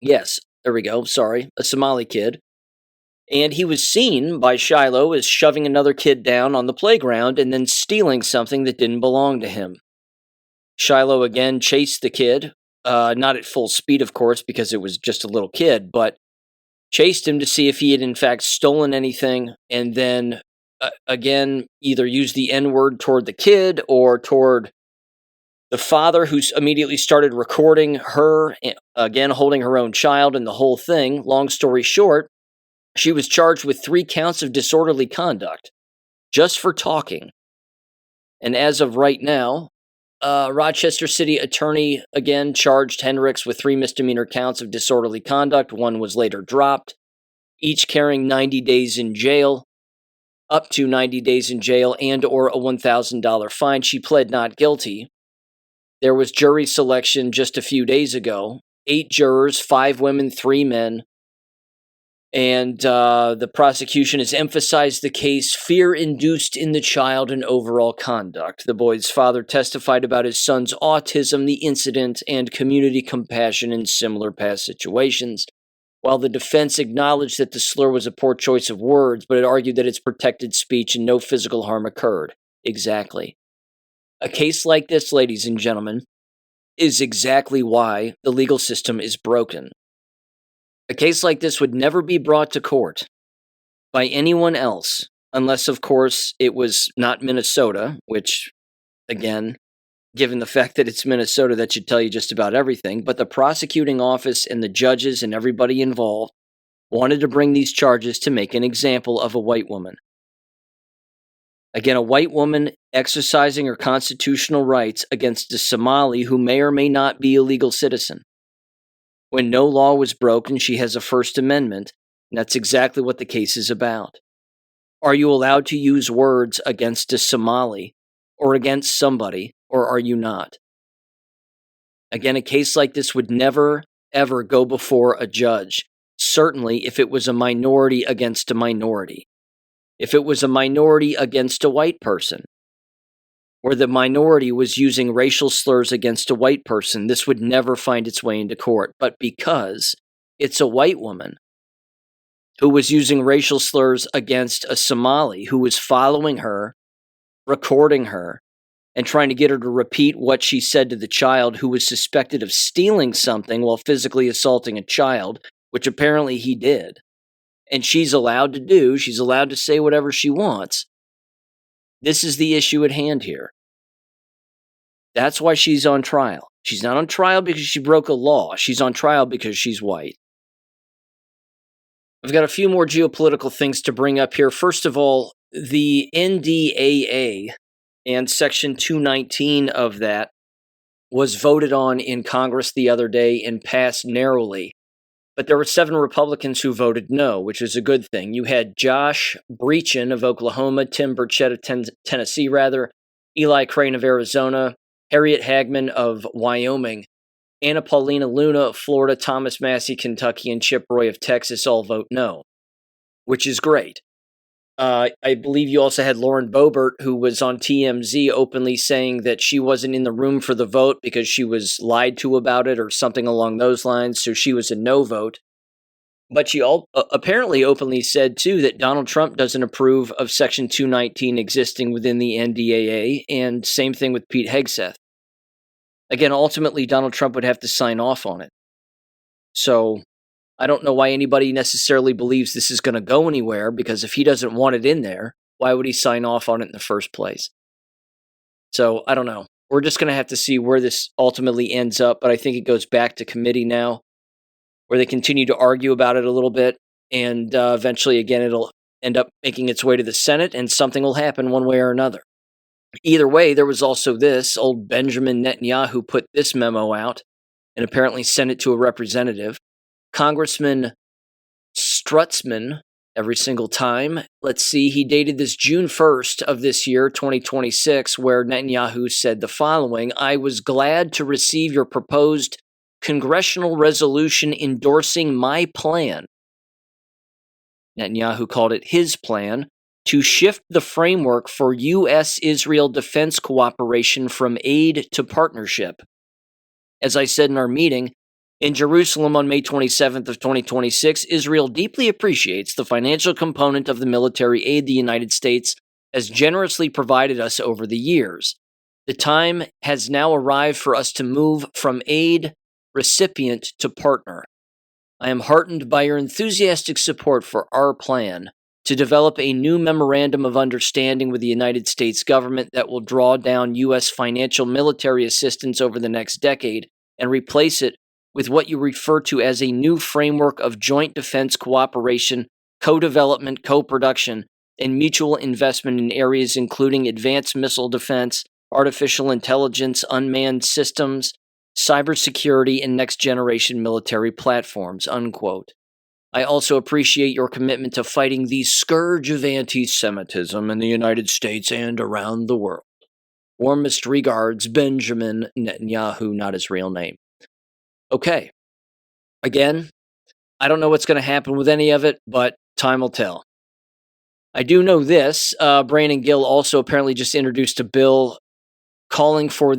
Yes, there we go. Sorry, a Somali kid. And he was seen by Shiloh as shoving another kid down on the playground and then stealing something that didn't belong to him. Shiloh again chased the kid, not at full speed, of course, because it was just a little kid, but chased him to see if he had in fact stolen anything, and then again, either use the N-word toward the kid or toward the father, who immediately started recording her, again, holding her own child and the whole thing. Long story short, she was charged with 3 counts of disorderly conduct just for talking. And as of right now, Rochester City Attorney again charged Hendricks with 3 misdemeanor counts of disorderly conduct. 1 was later dropped, each carrying 90 days in jail. Up to 90 days in jail and or a $1,000 fine. She pled not guilty. There was jury selection just a few days ago. 8 jurors, 5 women, 3 men. And the prosecution has emphasized the case, fear induced in the child and overall conduct. The boy's father testified about his son's autism, the incident, and community compassion in similar past situations. While the defense acknowledged that the slur was a poor choice of words, but it argued that it's protected speech and no physical harm occurred. Exactly. A case like this, ladies and gentlemen, is exactly why the legal system is broken. A case like this would never be brought to court by anyone else, unless, of course, it was not Minnesota, which, again, given the fact that it's Minnesota, that should tell you just about everything. But the prosecuting office and the judges and everybody involved wanted to bring these charges to make an example of a white woman. Again, a white woman exercising her constitutional rights against a Somali who may or may not be a legal citizen. When no law was broken, she has a First Amendment, and that's exactly what the case is about. Are you allowed to use words against a Somali or against somebody, or are you not? Again, a case like this would never, ever go before a judge. Certainly if it was a minority against a minority. If it was a minority against a white person, or the minority was using racial slurs against a white person, this would never find its way into court. But because it's a white woman who was using racial slurs against a Somali who was following her, recording her, and trying to get her to repeat what she said to the child, who was suspected of stealing something while physically assaulting a child, which apparently he did. And she's allowed to say whatever she wants. This is the issue at hand here. That's why she's on trial. She's not on trial because she broke a law. She's on trial because she's white. I've got a few more geopolitical things to bring up here. First of all, the NDAA and Section 219 of that was voted on in Congress the other day and passed narrowly. But there were 7 Republicans who voted no, which is a good thing. You had Josh Breachin of Oklahoma, Tim Burchett of Tennessee, Eli Crane of Arizona, Harriet Hagman of Wyoming, Anna Paulina Luna of Florida, Thomas Massey, Kentucky, and Chip Roy of Texas all vote no, which is great. I believe you also had Lauren Boebert, who was on TMZ openly saying that she wasn't in the room for the vote because she was lied to about it or something along those lines, so she was a no vote. But she apparently openly said, too, that Donald Trump doesn't approve of Section 219 existing within the NDAA, and same thing with Pete Hegseth. Again, ultimately, Donald Trump would have to sign off on it. So I don't know why anybody necessarily believes this is going to go anywhere, because if he doesn't want it in there, why would he sign off on it in the first place? So I don't know. We're just going to have to see where this ultimately ends up, but I think it goes back to committee now, where they continue to argue about it a little bit, and eventually, again, it'll end up making its way to the Senate, and something will happen one way or another. Either way, there was also this. Old Benjamin Netanyahu put this memo out and apparently sent it to a representative. Congressman Strutzman, every single time. Let's see, he dated this June 1st of this year, 2026, where Netanyahu said the following: I was glad to receive your proposed congressional resolution endorsing my plan. Netanyahu called it his plan to shift the framework for U.S.-Israel defense cooperation from aid to partnership. As I said in our meeting in Jerusalem on May 27th of 2026, Israel deeply appreciates the financial component of the military aid the United States has generously provided us over the years. The time has now arrived for us to move from aid recipient to partner. I am heartened by your enthusiastic support for our plan to develop a new memorandum of understanding with the United States government that will draw down U.S. financial military assistance over the next decade and replace it with what you refer to as a new framework of joint defense cooperation, co-development, co-production, and mutual investment in areas including advanced missile defense, artificial intelligence, unmanned systems, cybersecurity, and next-generation military platforms, unquote. I also appreciate your commitment to fighting the scourge of anti-Semitism in the United States and around the world. Warmest regards, Benjamin Netanyahu, not his real name. Okay. Again, I don't know what's going to happen with any of it, but time will tell. I do know this. Brandon Gill also apparently just introduced a bill calling for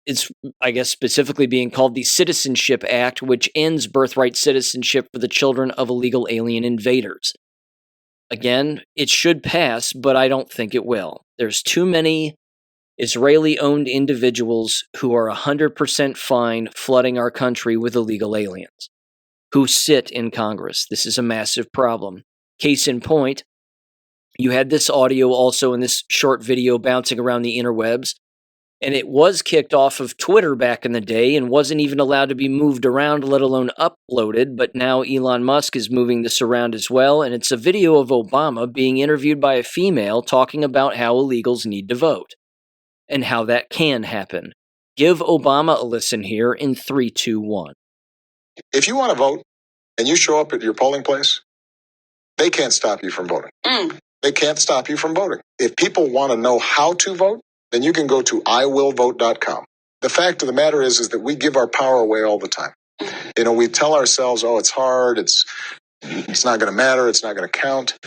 it's, I guess, specifically being called the Citizenship Act, which ends birthright citizenship for the children of illegal alien invaders. Again, it should pass, but I don't think it will. There's too many Israeli-owned individuals who are 100% fine flooding our country with illegal aliens, who sit in Congress. This is a massive problem. Case in point, you had this audio also in this short video bouncing around the interwebs, and it was kicked off of Twitter back in the day and wasn't even allowed to be moved around, let alone uploaded, but now Elon Musk is moving this around as well, and it's a video of Obama being interviewed by a female talking about how illegals need to vote and how that can happen. Give Obama a listen here in 3, 2, 1. If you want to vote and you show up at your polling place, they can't stop you from voting. They can't stop you from voting. If people want to know how to vote, then you can go to iwillvote.com. The fact of the matter is that we give our power away all the time. We tell ourselves, oh, it's hard, it's not going to matter, it's not going to count.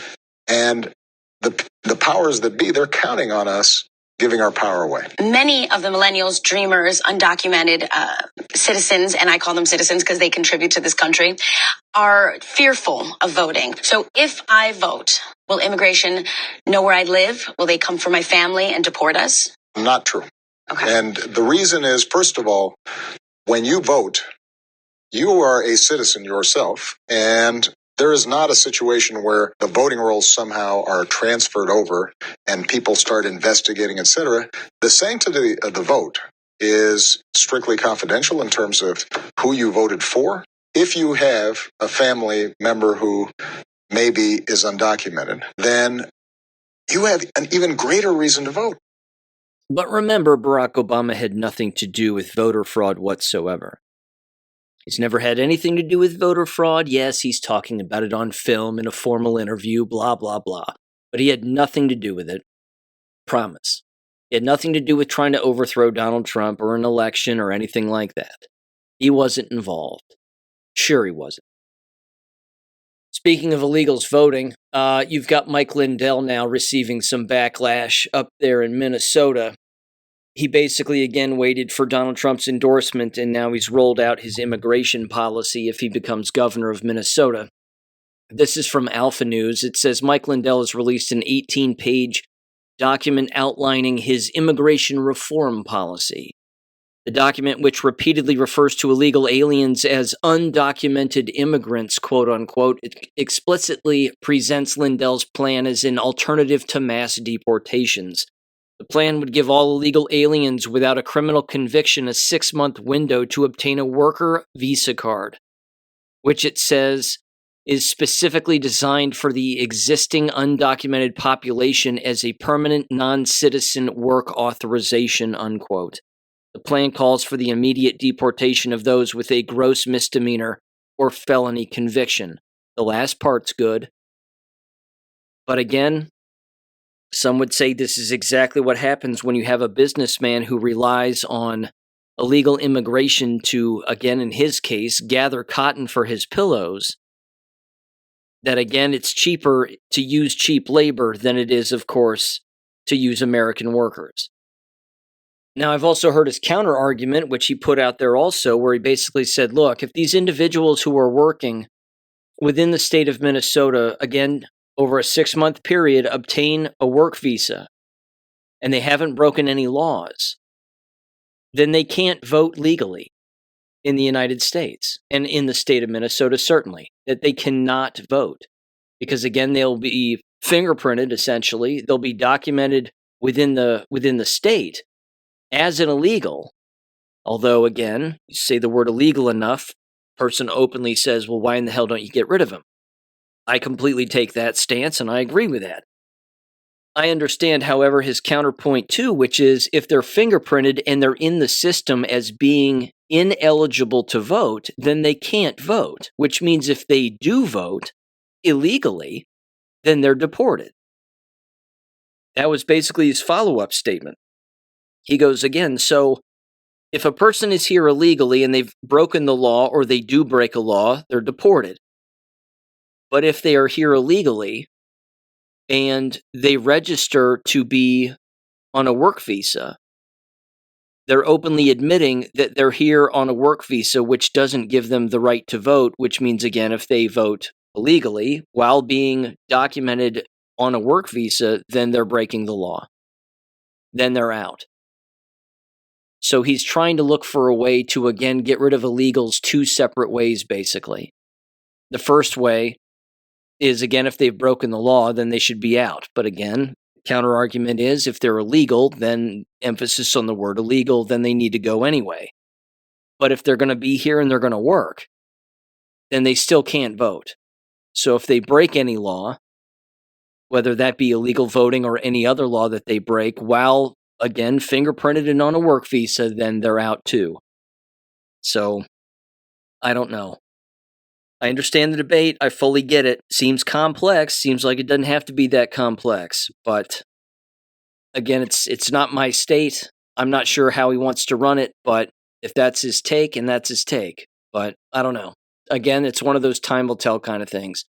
And the powers that be, they're counting on us giving our power away. Many of the millennials, dreamers, undocumented citizens, and I call them citizens because they contribute to this country, are fearful of voting. So if I vote, will immigration know where I live? Will they come for my family and deport us? Not true. Okay. And the reason is, first of all, when you vote, you are a citizen yourself, and there is not a situation where the voting rolls somehow are transferred over and people start investigating, etc. The sanctity of the vote is strictly confidential in terms of who you voted for. If you have a family member who maybe is undocumented, then you have an even greater reason to vote. But remember, Barack Obama had nothing to do with voter fraud whatsoever. He's never had anything to do with voter fraud. Yes, he's talking about it on film in a formal interview, blah, blah, blah. But he had nothing to do with it. Promise. He had nothing to do with trying to overthrow Donald Trump or an election or anything like that. He wasn't involved. Sure he wasn't. Speaking of illegals voting, you've got Mike Lindell now receiving some backlash up there in Minnesota. He basically, again, waited for Donald Trump's endorsement, and now he's rolled out his immigration policy if he becomes governor of Minnesota. This is from Alpha News. It says Mike Lindell has released an 18-page document outlining his immigration reform policy. The document, which repeatedly refers to illegal aliens as undocumented immigrants, quote-unquote, explicitly presents Lindell's plan as an alternative to mass deportations. The plan would give all illegal aliens without a criminal conviction a 6-month window to obtain a worker visa card, which it says is specifically designed for the existing undocumented population as a permanent non-citizen work authorization, unquote. The plan calls for the immediate deportation of those with a gross misdemeanor or felony conviction. The last part's good. But again, some would say this is exactly what happens when you have a businessman who relies on illegal immigration to, again, in his case, gather cotton for his pillows. That, again, it's cheaper to use cheap labor than it is, of course, to use American workers. Now, I've also heard his counter-argument, which he put out there also, where he basically said, look, if these individuals who are working within the state of Minnesota, again, over a 6-month period, obtain a work visa, and they haven't broken any laws, then they can't vote legally in the United States, and in the state of Minnesota, certainly, that they cannot vote. Because, again, they'll be fingerprinted, essentially. They'll be documented within the state as an illegal, although, again, you say the word illegal enough, person openly says, well, why in the hell don't you get rid of him? I completely take that stance, and I agree with that. I understand, however, his counterpoint too, which is if they're fingerprinted and they're in the system as being ineligible to vote, then they can't vote, which means if they do vote illegally, then they're deported. That was basically his follow-up statement. He goes again, so if a person is here illegally and they've broken the law or they do break a law, they're deported. But if they are here illegally and they register to be on a work visa, they're openly admitting that they're here on a work visa, which doesn't give them the right to vote, which means, again, if they vote illegally while being documented on a work visa, then they're breaking the law. Then they're out. So he's trying to look for a way to, again, get rid of illegals 2 separate ways, basically. The first way is, again, if they've broken the law, then they should be out. But again, counter-argument is if they're illegal, then emphasis on the word illegal, then they need to go anyway. But if they're going to be here and they're going to work, then they still can't vote. So if they break any law, whether that be illegal voting or any other law that they break, while, again, fingerprinted and on a work visa, then they're out too. So, I don't know. I understand the debate. I fully get it. Seems complex. Seems like it doesn't have to be that complex. But again, it's not my state. I'm not sure how he wants to run it, but if that's his take, and that's his take. But I don't know. Again, it's one of those time will tell kind of things.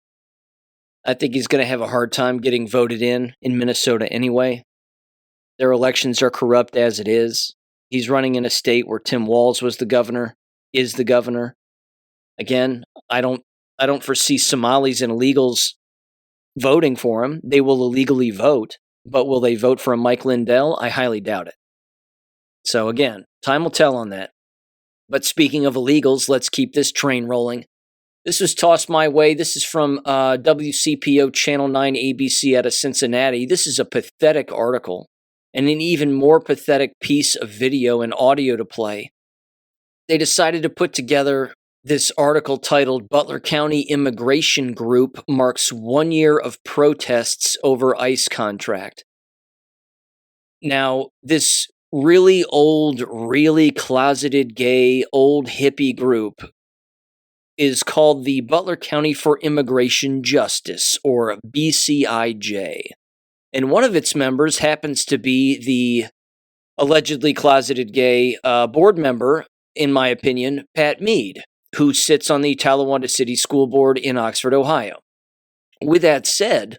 I think he's going to have a hard time getting voted in Minnesota anyway. Their elections are corrupt as it is. He's running in a state where Tim Walz was the governor, is the governor. Again, I don't foresee Somalis and illegals voting for him. They will illegally vote, but will they vote for a Mike Lindell? I highly doubt it. So again, time will tell on that. But speaking of illegals, let's keep this train rolling. This was tossed my way. This is from WCPO Channel 9 ABC out of Cincinnati. This is a pathetic article and an even more pathetic piece of video and audio to play. They decided to put together this article titled Butler County Immigration Group Marks 1 Year of Protests Over ICE Contract. Now, this really old, really closeted gay, old hippie group is called the Butler County for Immigration Justice, or BCIJ. And one of its members happens to be the allegedly closeted gay board member, in my opinion, Pat Mead, who sits on the Talawanda City School Board in Oxford, Ohio. With that said,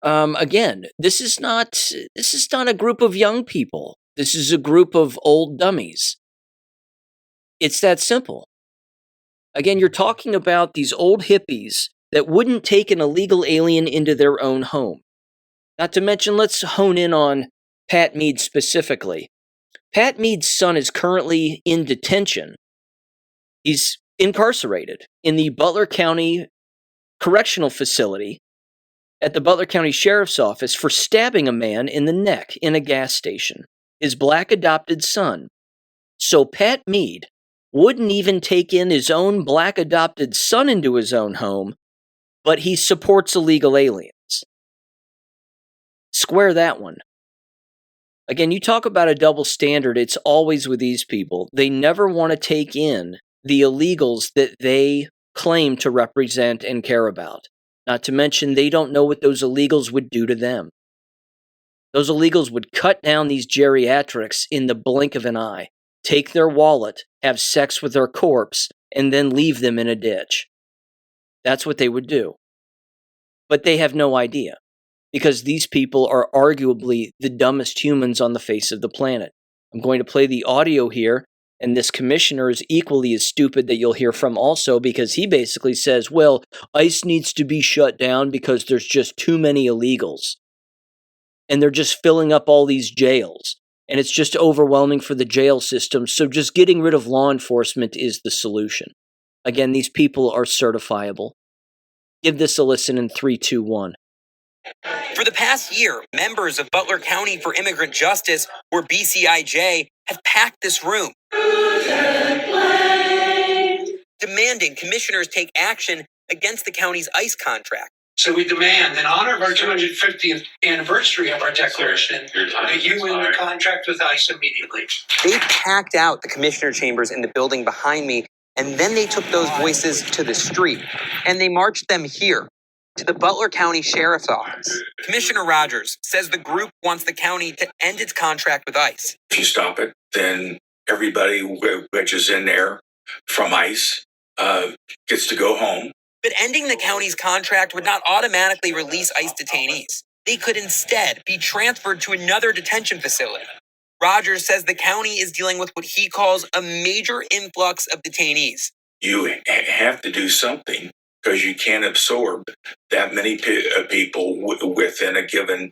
again, this is not a group of young people. This is a group of old dummies. It's that simple. Again, you're talking about these old hippies that wouldn't take an illegal alien into their own home. Not to mention, let's hone in on Pat Mead specifically. Pat Mead's son is currently in detention. He's incarcerated in the Butler County Correctional Facility at the Butler County Sheriff's Office for stabbing a man in the neck in a gas station, his black adopted son. So Pat Mead wouldn't even take in his own black adopted son into his own home, but he supports illegal aliens. Square that one. Again, you talk about a double standard, it's always with these people. They never want to take in the illegals that they claim to represent and care about. Not to mention, they don't know what those illegals would do to them. Those illegals would cut down these geriatrics in the blink of an eye, take their wallet, have sex with their corpse, and then leave them in a ditch. That's what they would do. But they have no idea, because these people are arguably the dumbest humans on the face of the planet. I'm going to play the audio here, and this commissioner is equally as stupid that you'll hear from also, because he basically says, well, ICE needs to be shut down because there's just too many illegals. And they're just filling up all these jails. And it's just overwhelming for the jail system, so just getting rid of law enforcement is the solution. Again, these people are certifiable. Give this a listen in 3, 2, 1. For the past year, members of Butler County for Immigrant Justice, or BCIJ, have packed this room, demanding commissioners take action against the county's ICE contract. So we demand, in honor of our 250th anniversary of our declaration, that you end the contract with ICE immediately. They packed out the commissioner chambers in the building behind me, and then they took those voices to the street, and they marched them here, to the Butler County Sheriff's Office. Commissioner Rogers says the group wants the county to end its contract with ICE. If you stop it, then everybody which is in there from ICE gets to go home. But ending the county's contract would not automatically release ICE detainees. They could instead be transferred to another detention facility. Rogers says the county is dealing with what he calls a major influx of detainees. You have to do something because you can't absorb that many people within a given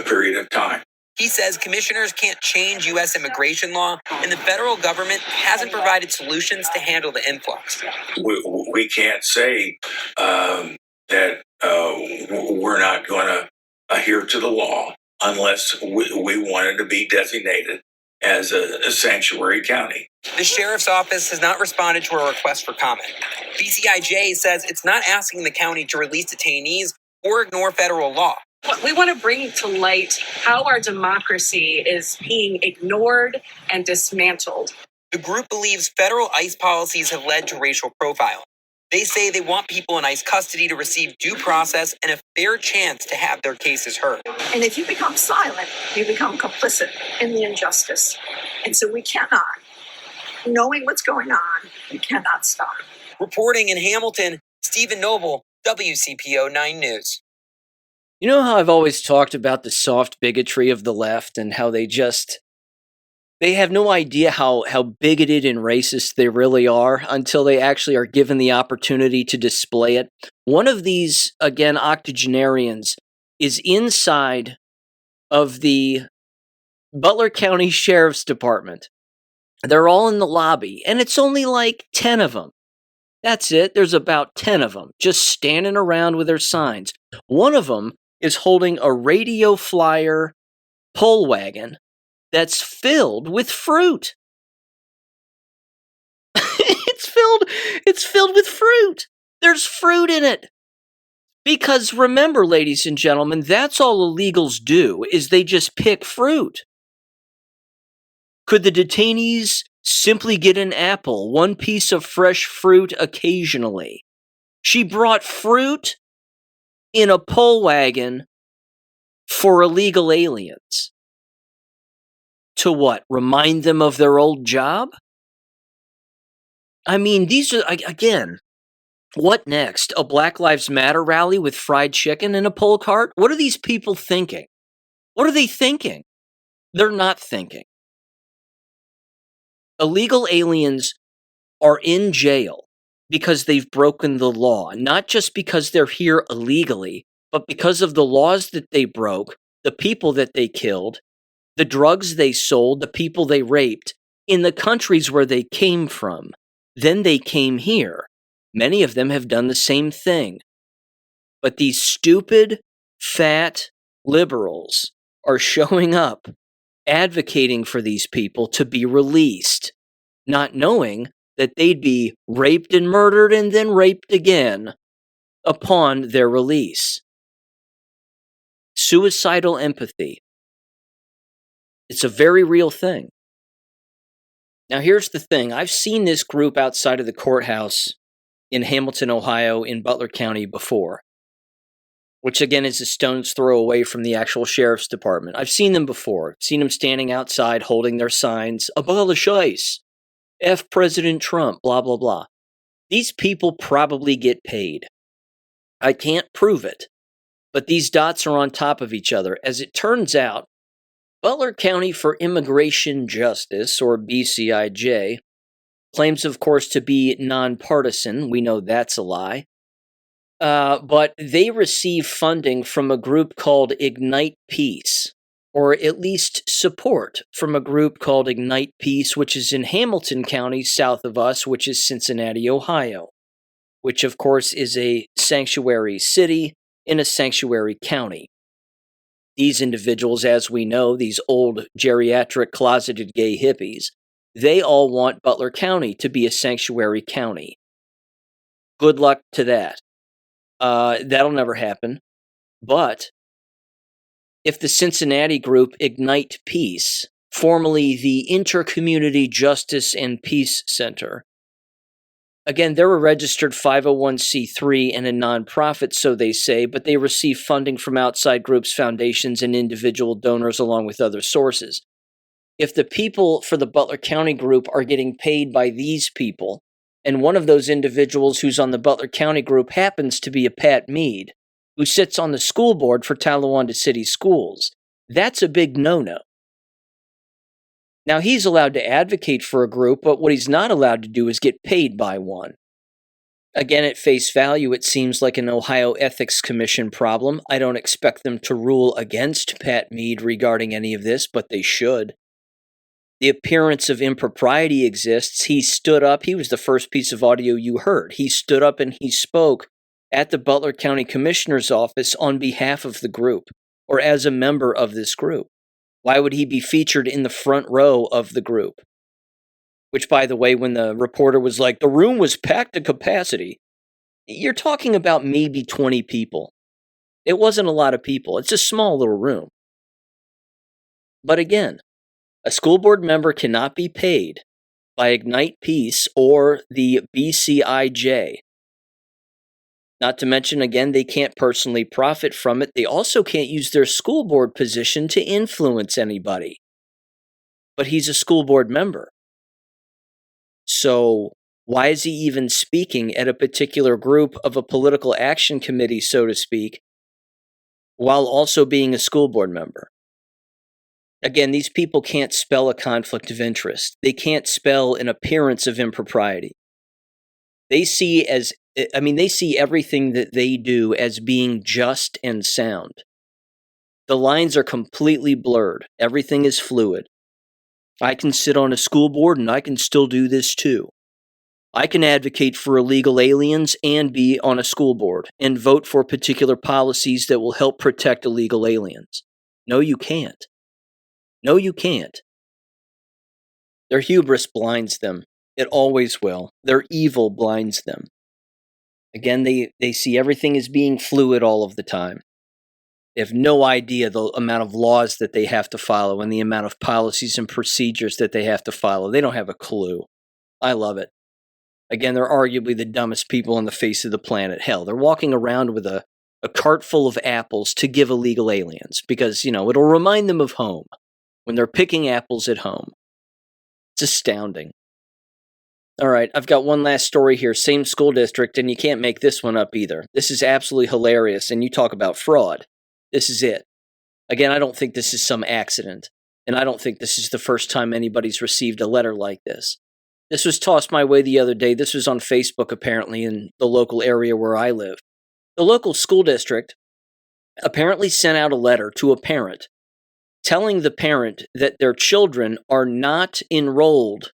period of time. He says commissioners can't change U.S. immigration law, and the federal government hasn't provided solutions to handle the influx. We can't say that we're not going to adhere to the law unless we wanted to be designated as a sanctuary county. The sheriff's office has not responded to a request for comment. BCIJ says it's not asking the county to release detainees or ignore federal law. We want to bring to light how our democracy is being ignored and dismantled. The group believes federal ICE policies have led to racial profiling. They say they want people in ICE custody to receive due process and a fair chance to have their cases heard. And if you become silent, you become complicit in the injustice. And so we cannot, knowing what's going on, we cannot stop. Reporting in Hamilton, Stephen Noble, WCPO 9 News. You know how I've always talked about the soft bigotry of the left and how they have no idea how bigoted and racist they really are until they actually are given the opportunity to display it. One of these, again, octogenarians is inside of the Butler County Sheriff's Department. They're all in the lobby, and it's only like 10 of them. That's it. There's about 10 of them just standing around with their signs. One of them is holding a radio flyer pole wagon that's filled with fruit. It's filled with fruit. There's fruit in it. Because remember, ladies and gentlemen, that's all illegals do, is they just pick fruit. Could the detainees simply get an apple, one piece of fresh fruit occasionally? She brought fruit in a pole wagon for illegal aliens. To what? Remind them of their old job? I mean, these are, again, what next? A Black Lives Matter rally with fried chicken in a pole cart? What are these people thinking? What are they thinking? They're not thinking. Illegal aliens are in jail because they've broken the law, not just because they're here illegally, but because of the laws that they broke, the people that they killed, the drugs they sold, the people they raped, in the countries where they came from. Then they came here. Many of them have done the same thing. But these stupid, fat liberals are showing up, advocating for these people to be released, not knowing that they'd be raped and murdered and then raped again upon their release. Suicidal empathy. It's a very real thing. Now, here's the thing. I've seen this group outside of the courthouse in Hamilton, Ohio, in Butler County before, which again is a stone's throw away from the actual sheriff's department. I've seen them before. I've seen them standing outside holding their signs, abolish ICE, F President Trump, blah, blah, blah. These people probably get paid. I can't prove it, but these dots are on top of each other. As it turns out, Butler County for Immigration Justice, or BCIJ, claims, of course, to be nonpartisan. We know that's a lie. But they receive funding from a group called Ignite Peace, or at least support from a group called Ignite Peace, which is in Hamilton County, south of us, which is Cincinnati, Ohio, which, of course, is a sanctuary city in a sanctuary county. These individuals, as we know, these old geriatric closeted gay hippies, they all want Butler County to be a sanctuary county. Good luck to that. That'll never happen. But if the Cincinnati group Ignite Peace, formerly the Intercommunity Justice and Peace Center, again, they're a registered 501c3 and a nonprofit, so they say, but they receive funding from outside groups, foundations, and individual donors along with other sources. If the people for the Butler County group are getting paid by these people, and one of those individuals who's on the Butler County group happens to be a Pat Mead, who sits on the school board for Talawanda City Schools, that's a big no-no. Now, he's allowed to advocate for a group, but what he's not allowed to do is get paid by one. Again, at face value, it seems like an Ohio Ethics Commission problem. I don't expect them to rule against Pat Mead regarding any of this, but they should. The appearance of impropriety exists. He stood up. He was the first piece of audio you heard. He stood up and he spoke at the Butler County Commissioner's office on behalf of the group, or as a member of this group. Why would he be featured in the front row of the group? Which, by the way, when the reporter was like, the room was packed to capacity, you're talking about maybe 20 people. It wasn't a lot of people. It's a small little room. But again, a school board member cannot be paid by Ignite Peace or the BCIJ Not to mention, again, they can't personally profit from it. They also can't use their school board position to influence anybody. But he's a school board member. So why is he even speaking at a particular group of a political action committee, so to speak, while also being a school board member? Again, these people can't spell a conflict of interest. They can't spell an appearance of impropriety. They see everything that they do as being just and sound. The lines are completely blurred. Everything is fluid. I can sit on a school board and I can still do this too. I can advocate for illegal aliens and be on a school board and vote for particular policies that will help protect illegal aliens. No, you can't. No, you can't. Their hubris blinds them. It always will. Their evil blinds them. Again, they see everything as being fluid all of the time. They have no idea the amount of laws that they have to follow and the amount of policies and procedures that they have to follow. They don't have a clue. I love it. Again, they're arguably the dumbest people on the face of the planet. Hell, they're walking around with a cart full of apples to give illegal aliens because, it'll remind them of home when they're picking apples at home. It's astounding. All right, I've got one last story here. Same school district, and you can't make this one up either. This is absolutely hilarious, and you talk about fraud. This is it. Again, I don't think this is some accident, and I don't think this is the first time anybody's received a letter like this. This was tossed my way the other day. This was on Facebook, apparently, in the local area where I live. The local school district apparently sent out a letter to a parent telling the parent that their children are not enrolled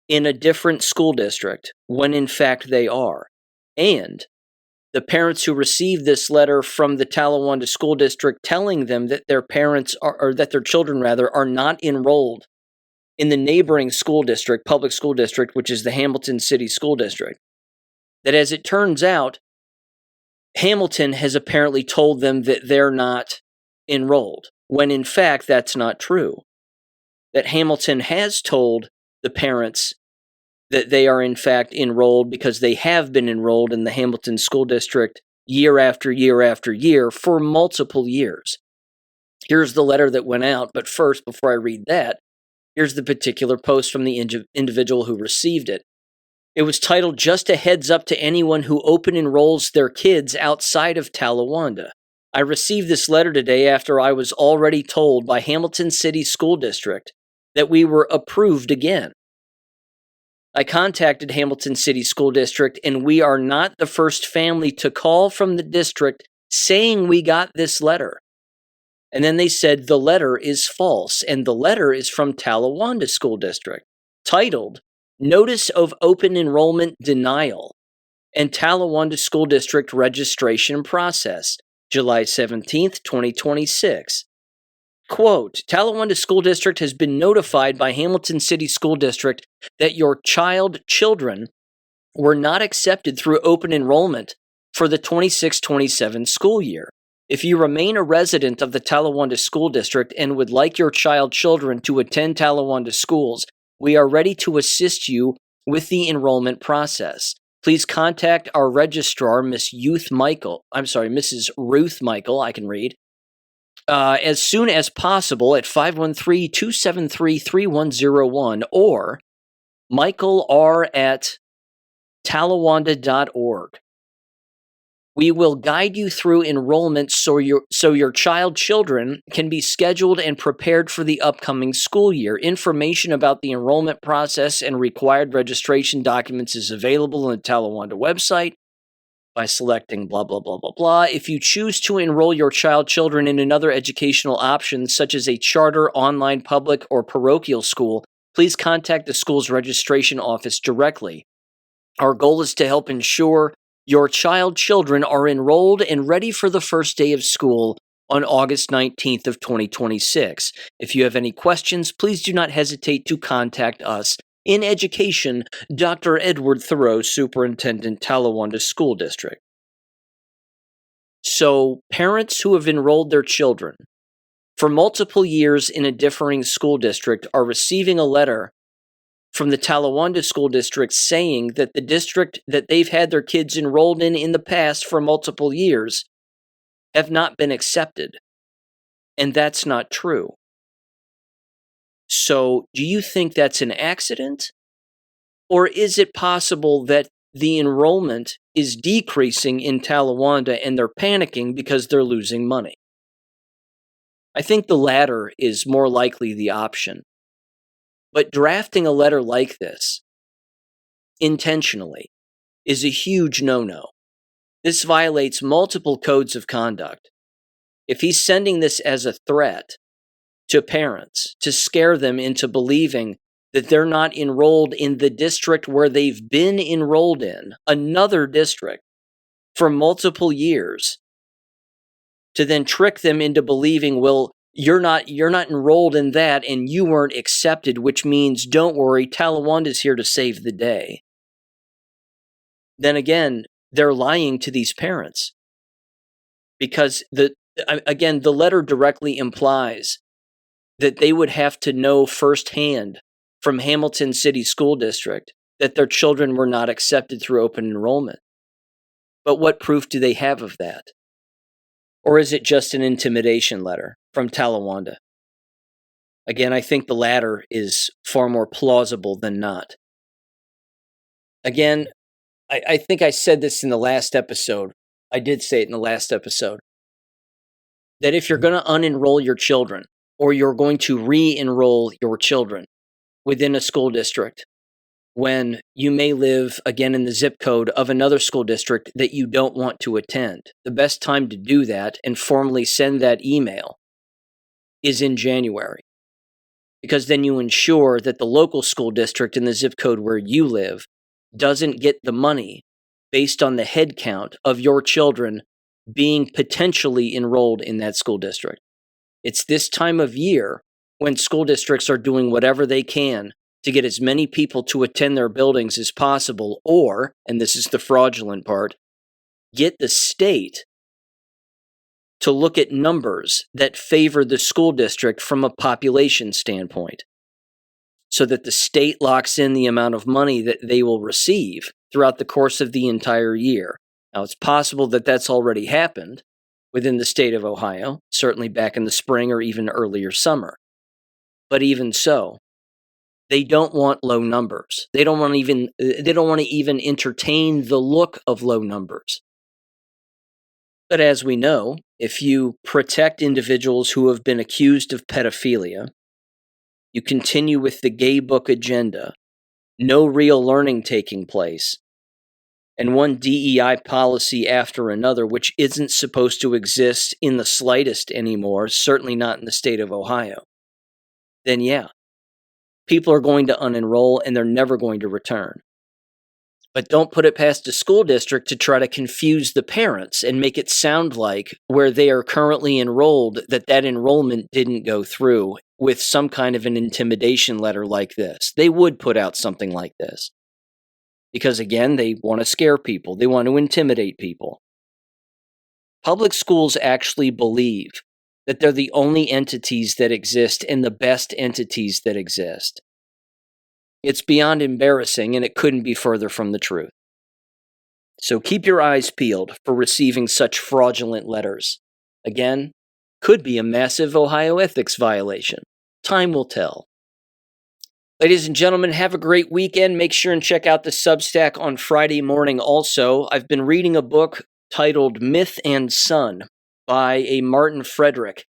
in a different school district when in fact they are. And the parents who received this letter from the Talawanda School District telling them that their children are not enrolled in the neighboring school district, public school district, which is the Hamilton City School District. That as it turns out, Hamilton has apparently told them that they're not enrolled, when in fact that's not true. That Hamilton has told the parents that they are in fact enrolled because they have been enrolled in the Hamilton School District year after year after year for multiple years. Here's the letter that went out, but first, before I read that, here's the particular post from the individual who received it. It was titled, "Just a Heads Up to Anyone Who Open Enrolls Their Kids Outside of Talawanda. I received this letter today after I was already told by Hamilton City School District that we were approved again. I contacted Hamilton City School District, and we are not the first family to call from the district saying we got this letter." And then they said the letter is false, and the letter is from Talawanda School District, titled, "Notice of Open Enrollment Denial and Talawanda School District Registration Process, July 17th, 2026. Quote, Talawanda School District has been notified by Hamilton City School District that your children were not accepted through open enrollment for the 26-27 school year. If you remain a resident of the Talawanda School District and would like your children to attend Talawanda schools, we are ready to assist you with the enrollment process. Please contact our registrar, Mrs. Ruth Michael, I can read, as soon as possible at 513-273-3101 or michaelr@talawanda.org. We will guide you through enrollment so your children can be scheduled and prepared for the upcoming school year. Information about the enrollment process and required registration documents is available on the Talawanda website by selecting blah, blah, blah, blah, blah. If you choose to enroll your children in another educational option, such as a charter, online, public, or parochial school, please contact the school's registration office directly. Our goal is to help ensure your children are enrolled and ready for the first day of school on August 19th of 2026. If you have any questions, please do not hesitate to contact us. In education, Dr. Edward Thoreau, Superintendent, Talawanda School District. So, parents who have enrolled their children for multiple years in a differing school district are receiving a letter from the Talawanda School District saying that the district that they've had their kids enrolled in the past for multiple years have not been accepted. And that's not true. So, do you think that's an accident? Or is it possible that the enrollment is decreasing in Talawanda and they're panicking because they're losing money? I think the latter is more likely the option. But drafting a letter like this intentionally is a huge no-no. This violates multiple codes of conduct. If he's sending this as a threat to parents to scare them into believing that they're not enrolled in the district where they've been enrolled in, another district, for multiple years, to then trick them into believing, well, you're not enrolled in that and you weren't accepted, which means, don't worry, Talawanda's here to save the day. Then again, they're lying to these parents. Because the letter directly implies that they would have to know firsthand from Hamilton City School District that their children were not accepted through open enrollment. But what proof do they have of that? Or is it just an intimidation letter from Talawanda? Again, I think the latter is far more plausible than not. Again, I think I said this in the last episode. I did say it in the last episode. That if you're going to unenroll your children, or you're going to re-enroll your children within a school district, when you may live, again, in the zip code of another school district that you don't want to attend, the best time to do that and formally send that email is in January. Because then you ensure that the local school district in the zip code where you live doesn't get the money based on the head count of your children being potentially enrolled in that school district. It's this time of year when school districts are doing whatever they can to get as many people to attend their buildings as possible, or, and this is the fraudulent part, get the state to look at numbers that favor the school district from a population standpoint, so that the state locks in the amount of money that they will receive throughout the course of the entire year. Now, it's possible that that's already happened within the state of Ohio, certainly back in the spring or even earlier summer. But even so, they don't want low numbers. They don't want to even entertain the look of low numbers. But as we know, if you protect individuals who have been accused of pedophilia, you continue with the gay book agenda, no real learning taking place, and one DEI policy after another, which isn't supposed to exist in the slightest anymore, certainly not in the state of Ohio, then yeah, people are going to unenroll and they're never going to return. But don't put it past a school district to try to confuse the parents and make it sound like where they are currently enrolled, that enrollment didn't go through with some kind of an intimidation letter like this. They would put out something like this. Because again, they want to scare people. They want to intimidate people. Public schools actually believe that they're the only entities that exist and the best entities that exist. It's beyond embarrassing, and it couldn't be further from the truth. So keep your eyes peeled for receiving such fraudulent letters. Again, could be a massive Ohio ethics violation. Time will tell. Ladies and gentlemen, have a great weekend. Make sure and check out the Substack on Friday morning also. I've been reading a book titled Myth and Sun by a Martin Frederick,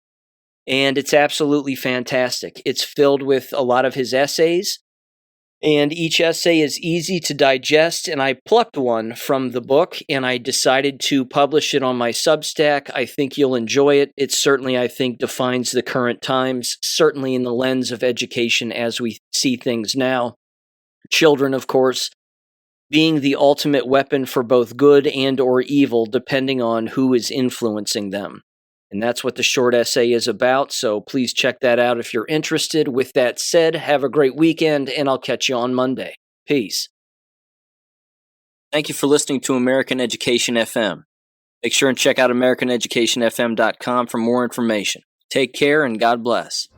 and it's absolutely fantastic. It's filled with a lot of his essays, and each essay is easy to digest, and I plucked one from the book, and I decided to publish it on my Substack. I think you'll enjoy it. It certainly, I think, defines the current times, certainly in the lens of education as we see things now. Children, of course, being the ultimate weapon for both good and or evil, depending on who is influencing them. And that's what the short essay is about, so please check that out if you're interested. With that said, have a great weekend, and I'll catch you on Monday. Peace. Thank you for listening to American Education FM. Make sure and check out AmericanEducationFM.com for more information. Take care, and God bless.